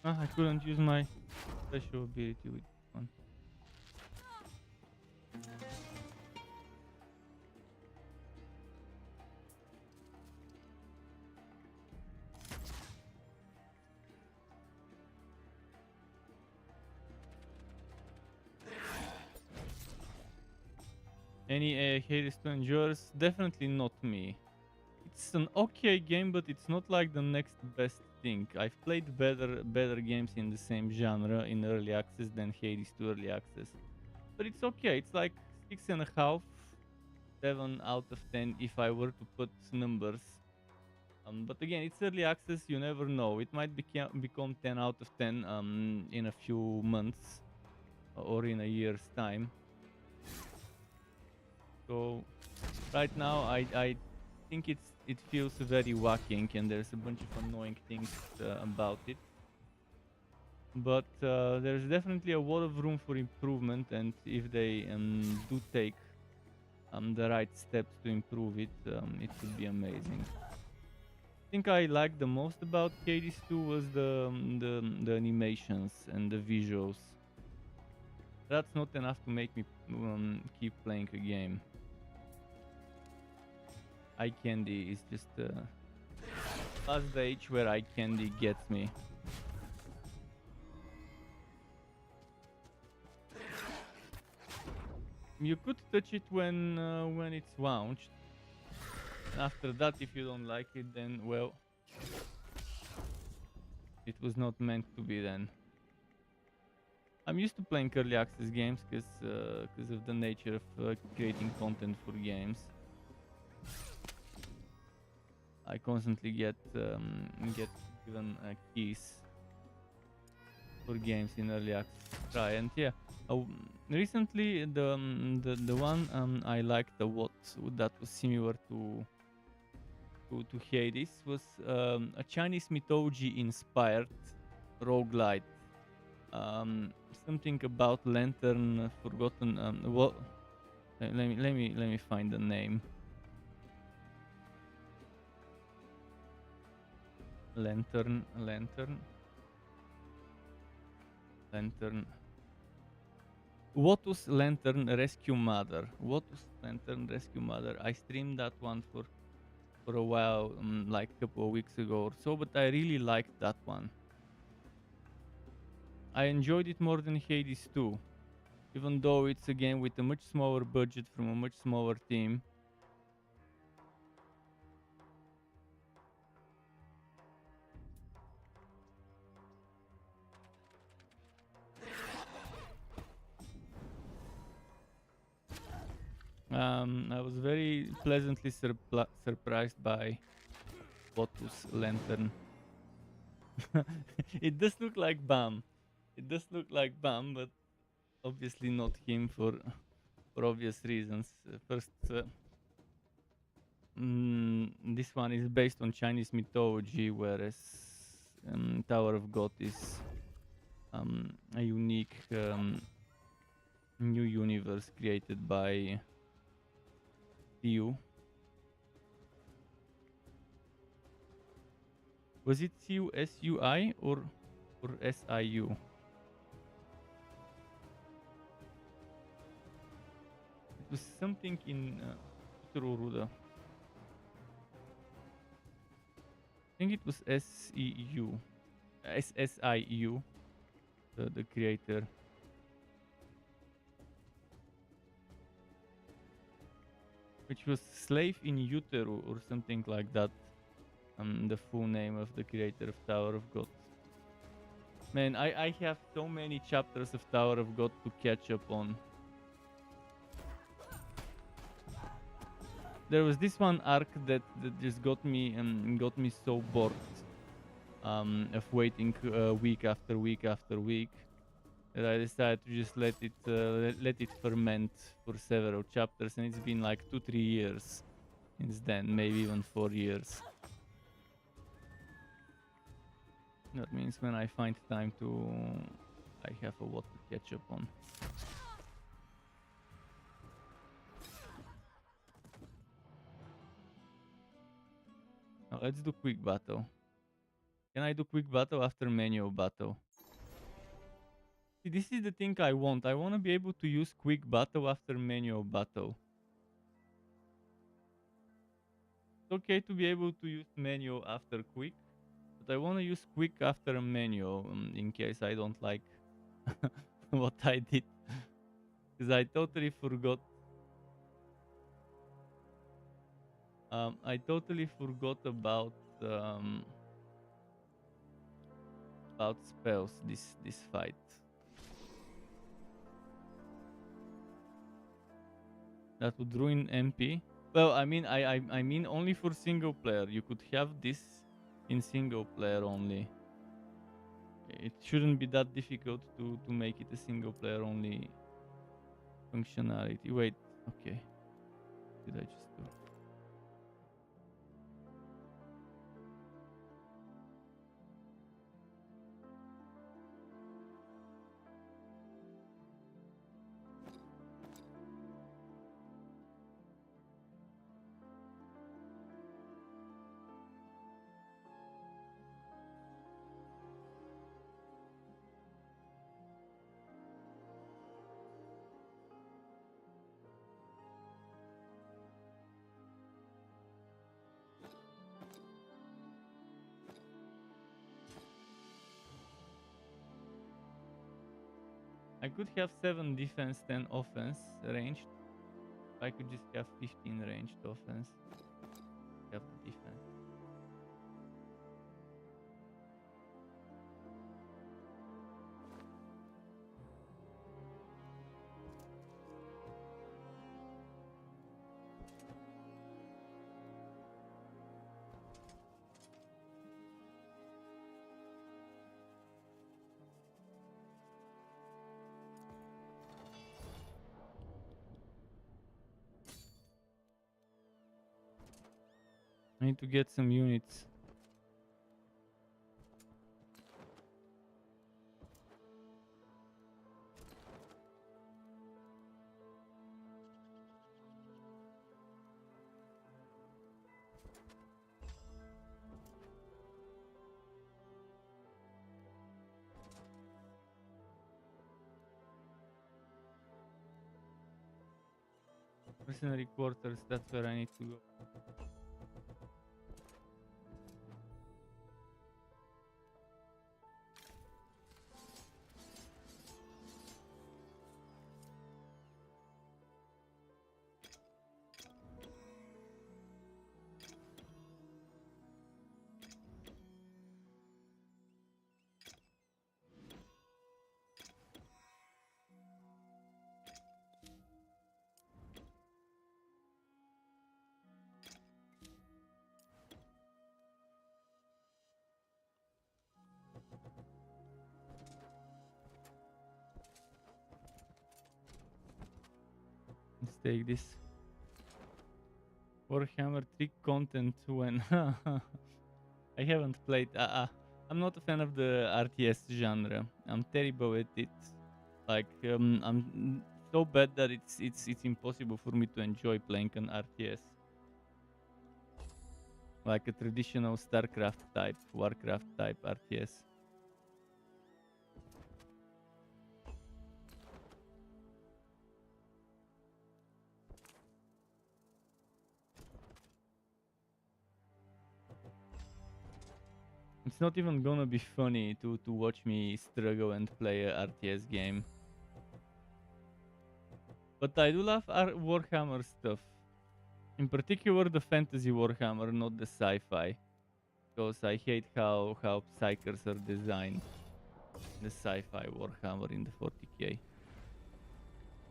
I couldn't use my special ability with this one. Any Hades to endures? Definitely not me. It's an okay game, but it's not like the next best thing. I've played better games in the same genre in early access than Hades to early access. But it's okay. It's like 6.5, 7 out of 10 if I were to put numbers. But again, it's early access. You never know. It might become 10 out of 10 in a few months or in a year's time. So right now, I think it feels very whacking, and there's a bunch of annoying things about it. But there's definitely a lot of room for improvement, and if they do take the right steps to improve it, it could be amazing. I think I liked the most about Hades 2 was the animations and the visuals. That's not enough to make me keep playing a game. Eye candy is just past the age where eye candy gets me. You could touch it when it's launched. And after that, if you don't like it, then well, it was not meant to be then. I'm used to playing early access games because of the nature of creating content for games. I constantly get given keys for games in early access to try, and yeah, recently the one I liked a lot that was similar to Hades was a Chinese mythology inspired roguelite. Something about lantern forgotten. What? Let me find the name. Lantern. Lotus Lantern Rescue Mother. Lotus Lantern Rescue Mother. I streamed that one for a while, like a couple of weeks ago or so, but I really liked that one. I enjoyed it more than Hades 2, even though it's a game with a much smaller budget from a much smaller team. I was very pleasantly surprised by Lotus Lantern. It does look like Bam. It does look like Bam, but obviously not him for obvious reasons. First, this one is based on Chinese mythology, whereas Tower of God is a unique new universe created by Siu. Was it Siu S-U-I or S-I-U? It was something in Ururuda. I think it was S-E-U. S-S-I-U, the creator. Which was Slave in Utero or something like that. The full name of the creator of Tower of God. Man, I have so many chapters of Tower of God to catch up on. There was this one arc that just got me so bored of waiting week after week after week that I decided to just let it ferment for several chapters, and it's been like 2-3 years since then, maybe even 4 years. That means when I find time to, I have a lot to catch up on. Now let's do quick battle. Can I do quick battle after manual battle? See, this is the thing I want. I want to be able to use quick battle after manual battle. It's okay to be able to use manual after quick, but I want to use quick after a manual in case I don't like what I did. Because I totally forgot. I totally forgot about spells this fight. That would ruin MP. Well, I mean, I mean only for single player. You could have this in single player only. It shouldn't be that difficult to make it a single player only functionality. Wait, okay. Did I just do? I could have 7 defense, 10 offense ranged. I could just have 15 ranged offense. Have the defense. I need to get some units. Mercenary quarters, that's where I need to go. Let's take this. Warhammer 3 content when I haven't played. I'm not a fan of the RTS genre. I'm terrible at it. Like I'm so bad that it's impossible for me to enjoy playing an RTS. Like a traditional StarCraft type, Warcraft type RTS. It's not even gonna be funny to watch me struggle and play a RTS game. But I do love Warhammer stuff. In particular the fantasy Warhammer, not the sci-fi. Because I hate how psychers are designed. The sci-fi Warhammer in the 40k.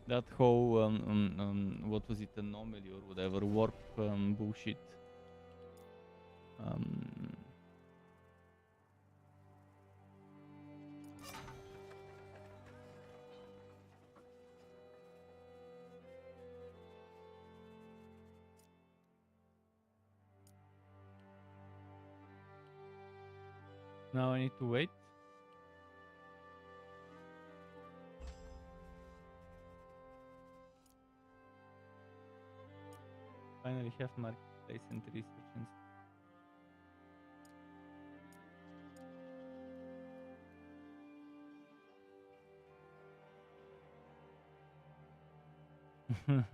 That whole what was it, anomaly or whatever, warp bullshit. Now I need to wait. Finally have marketplace and research and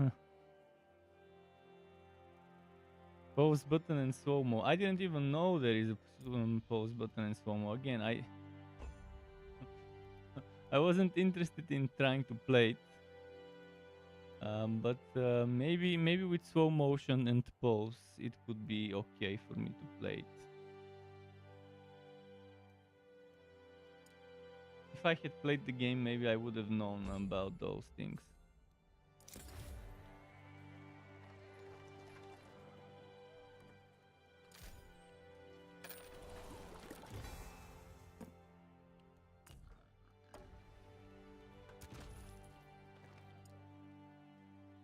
pause button and slow-mo. I didn't even know there is a pause button and slow-mo. Again, I wasn't interested in trying to play it. But maybe with slow motion and pause, it could be okay for me to play it. If I had played the game, maybe I would have known about those things.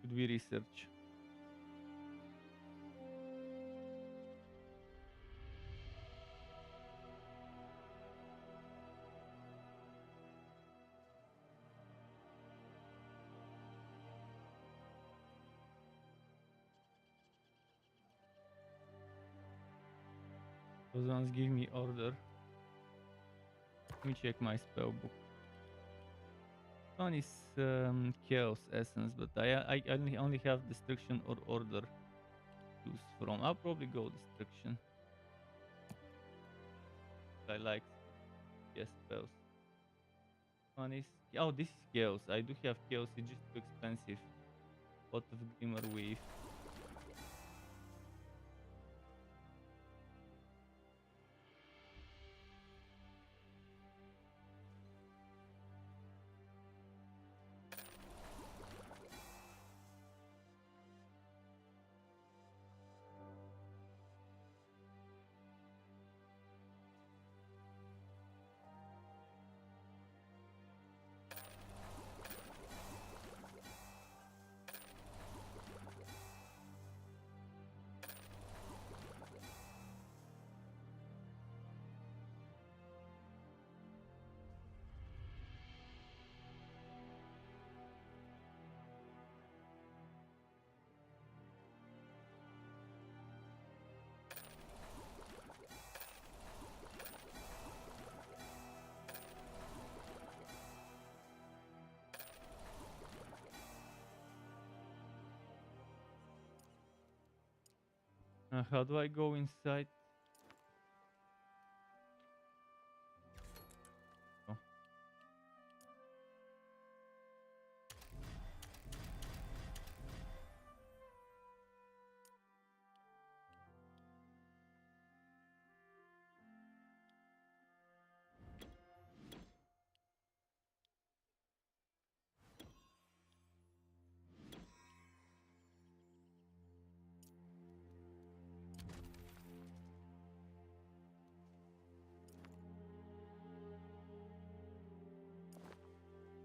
Could we research? Those ones give me order. Let me check my spell book. One is chaos essence, but I only have destruction or order to choose from. I'll probably go destruction. I like yes spells. One is, oh, this is chaos. I do have chaos. It's just too expensive. Lot of glimmer wave. How do I go inside? Oh.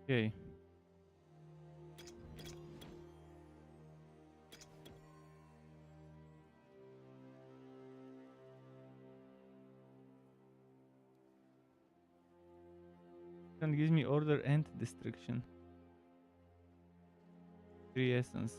Okay. Can gives me order and destruction. 3 essence.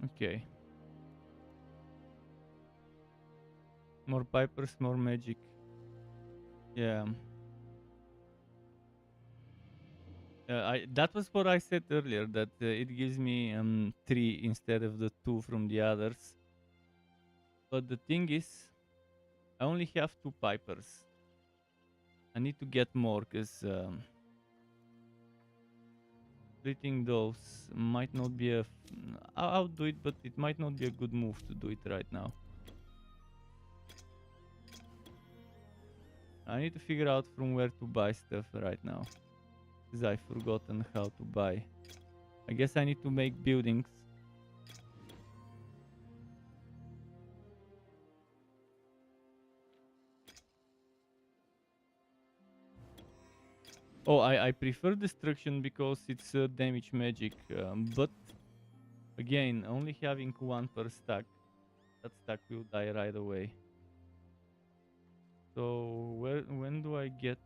Okay. More pipers, more magic. Yeah. That was what I said earlier, that it gives me 3 instead of the 2 from the others. But the thing is, I only have 2 pipers. I need to get more, because splitting those might not be a... I'll do it, but it might not be a good move to do it right now. I need to figure out from where to buy stuff right now, because I've forgotten how to buy. I guess I need to make buildings. Oh, I prefer destruction because it's damage magic, but again, only having 1 per stack, that stack will die right away. So when do I get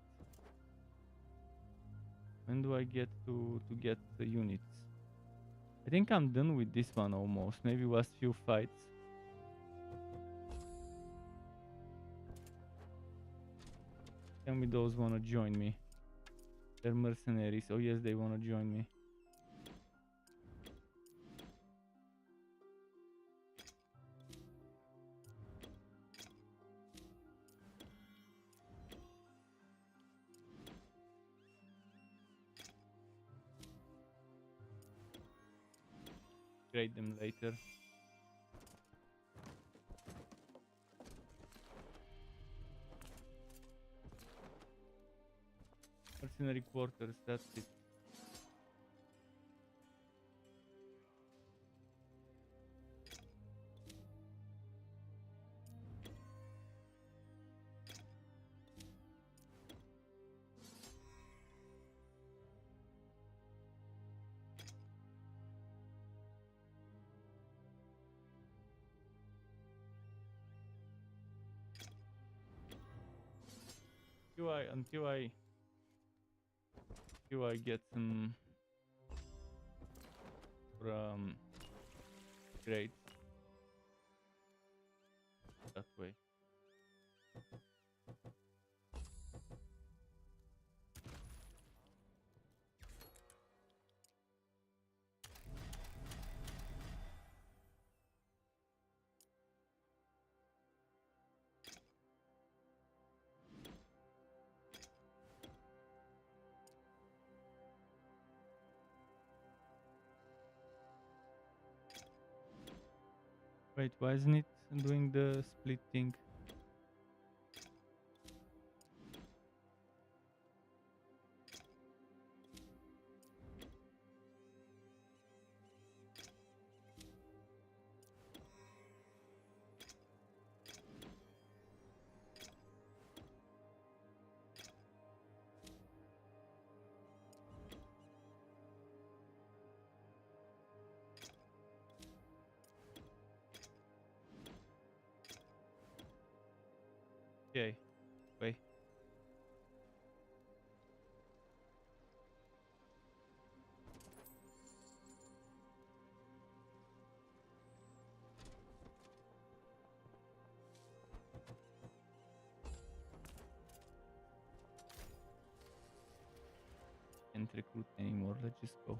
to get the units? I think I'm done with this one almost. Maybe last few fights. Tell me those wanna join me. They're mercenaries. Oh yes, they wanna join me. Trade them later. Mercenary quarters, that's it. until I get some grades that way. Wait, why isn't it doing the split thing? Okay, wait. Can't recruit anymore. Let's just go.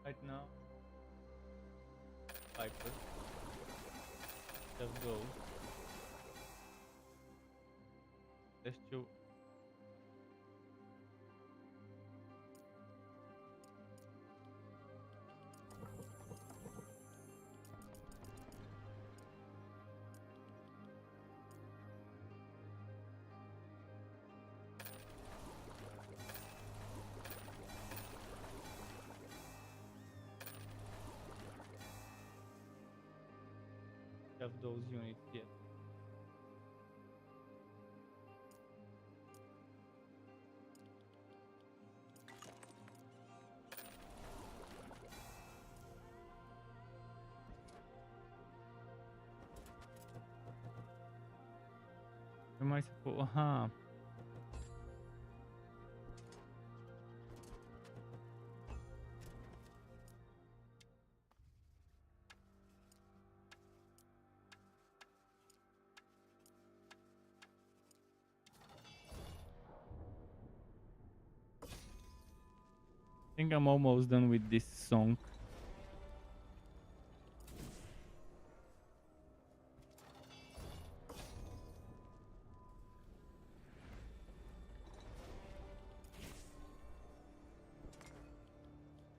Right now, Piper. Let's go. Let's show. Have those units yet. Am I supposed? Aha. I think I'm almost done with this song.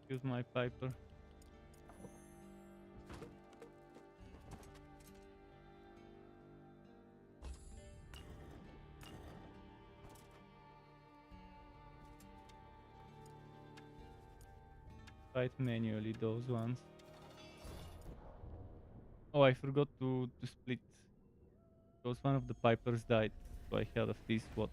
Use my Piper. Fight manually those ones. Oh, I forgot to split. Because one of the Pipers died, so I had a free spot.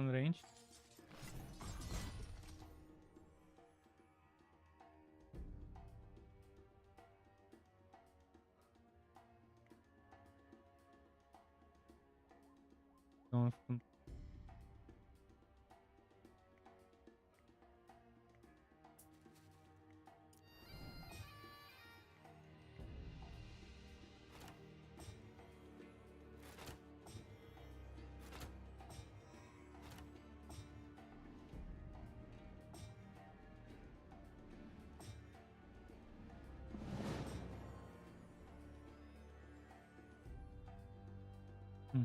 unranged. Don't have Hmm.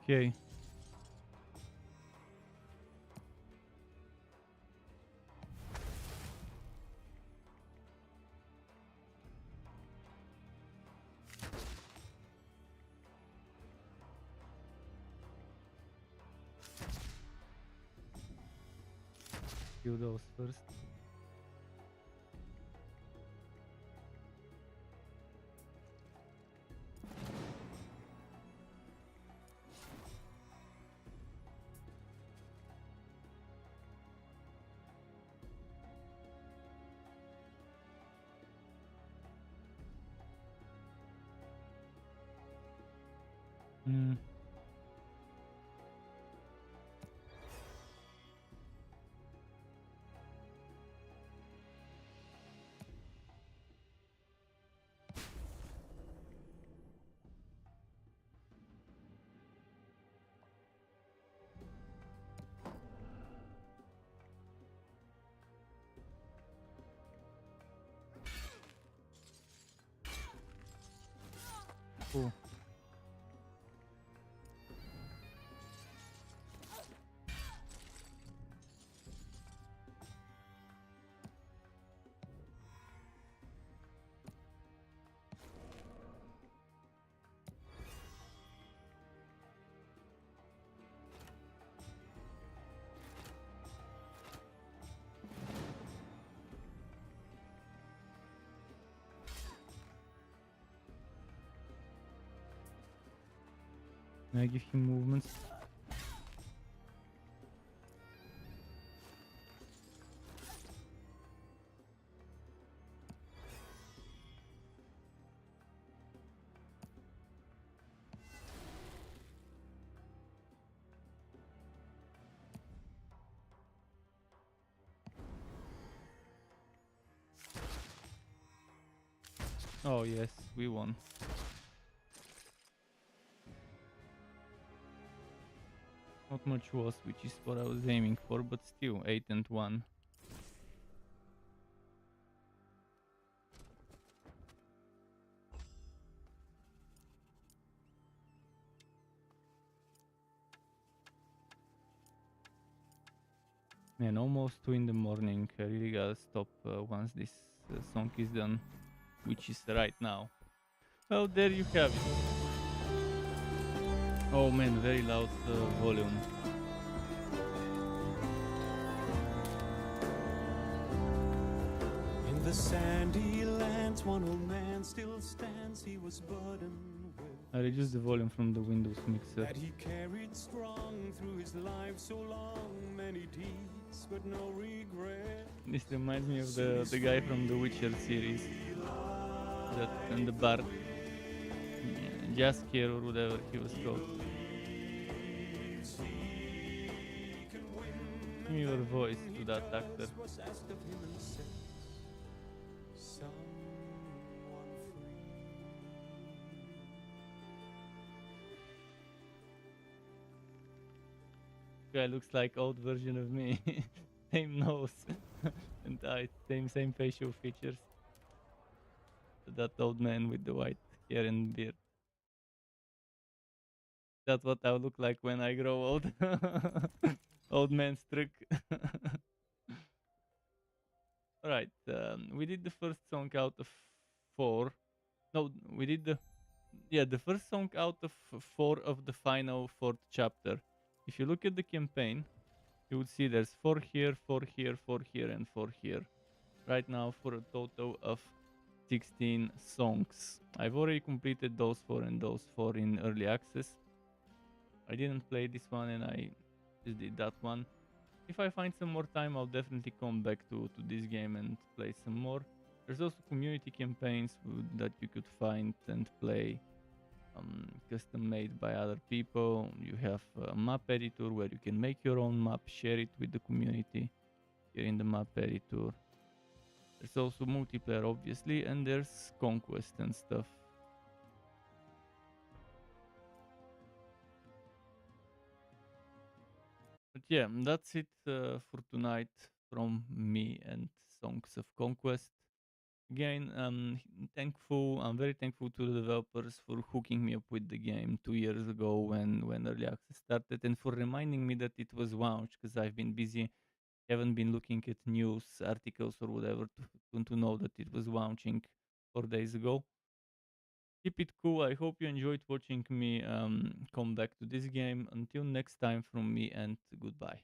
Okay. Do those first. Hmm. Cool. I give him movements. Oh yes, we won. Not much was, which is what I was aiming for, but still 8-1. Man, almost 2 in the morning. I really gotta stop once this song is done, which is right now. Well, there you have it. Oh man, very loud volume. In the sandy lands, one old man still stands. He was burdened with I reduced the volume from the Windows mixer. that he carried strong through his life so long, many deeds but no regret. This reminds me of the guy from the Witcher series, that and the bard, Jaskier or whatever he was called. Give me your voice to that actor. Was asked of him and said, "Someone free." Guy looks like old version of me. Same nose and eyes, same facial features. That old man with the white hair and beard. That's what I'll look like when I grow old. Old man Struck. Alright, we did the first song out of 4. No, we did the first song out of 4 of the final 4th chapter. If you look at the campaign, you would see there's 4 here, 4 here, 4 here, and 4 here. Right now for a total of 16 songs. I've already completed those 4 and those 4 in early access. I didn't play this one and I just did that one. If I find some more time, I'll definitely come back to this game and play some more. There's also community campaigns that you could find and play, custom made by other people. You have a map editor where you can make your own map, share it with the community here in the map editor. There's also multiplayer, obviously, and there's Conquest and stuff. But yeah, that's it for tonight from me and Songs of Conquest. Again, I'm very thankful to the developers for hooking me up with the game 2 years ago when early access started, and for reminding me that it was launched, because I've been busy, haven't been looking at news articles or whatever to know that it was launching 4 days ago. Keep it cool. I hope you enjoyed watching me come back to this game. Until next time, from me, and goodbye.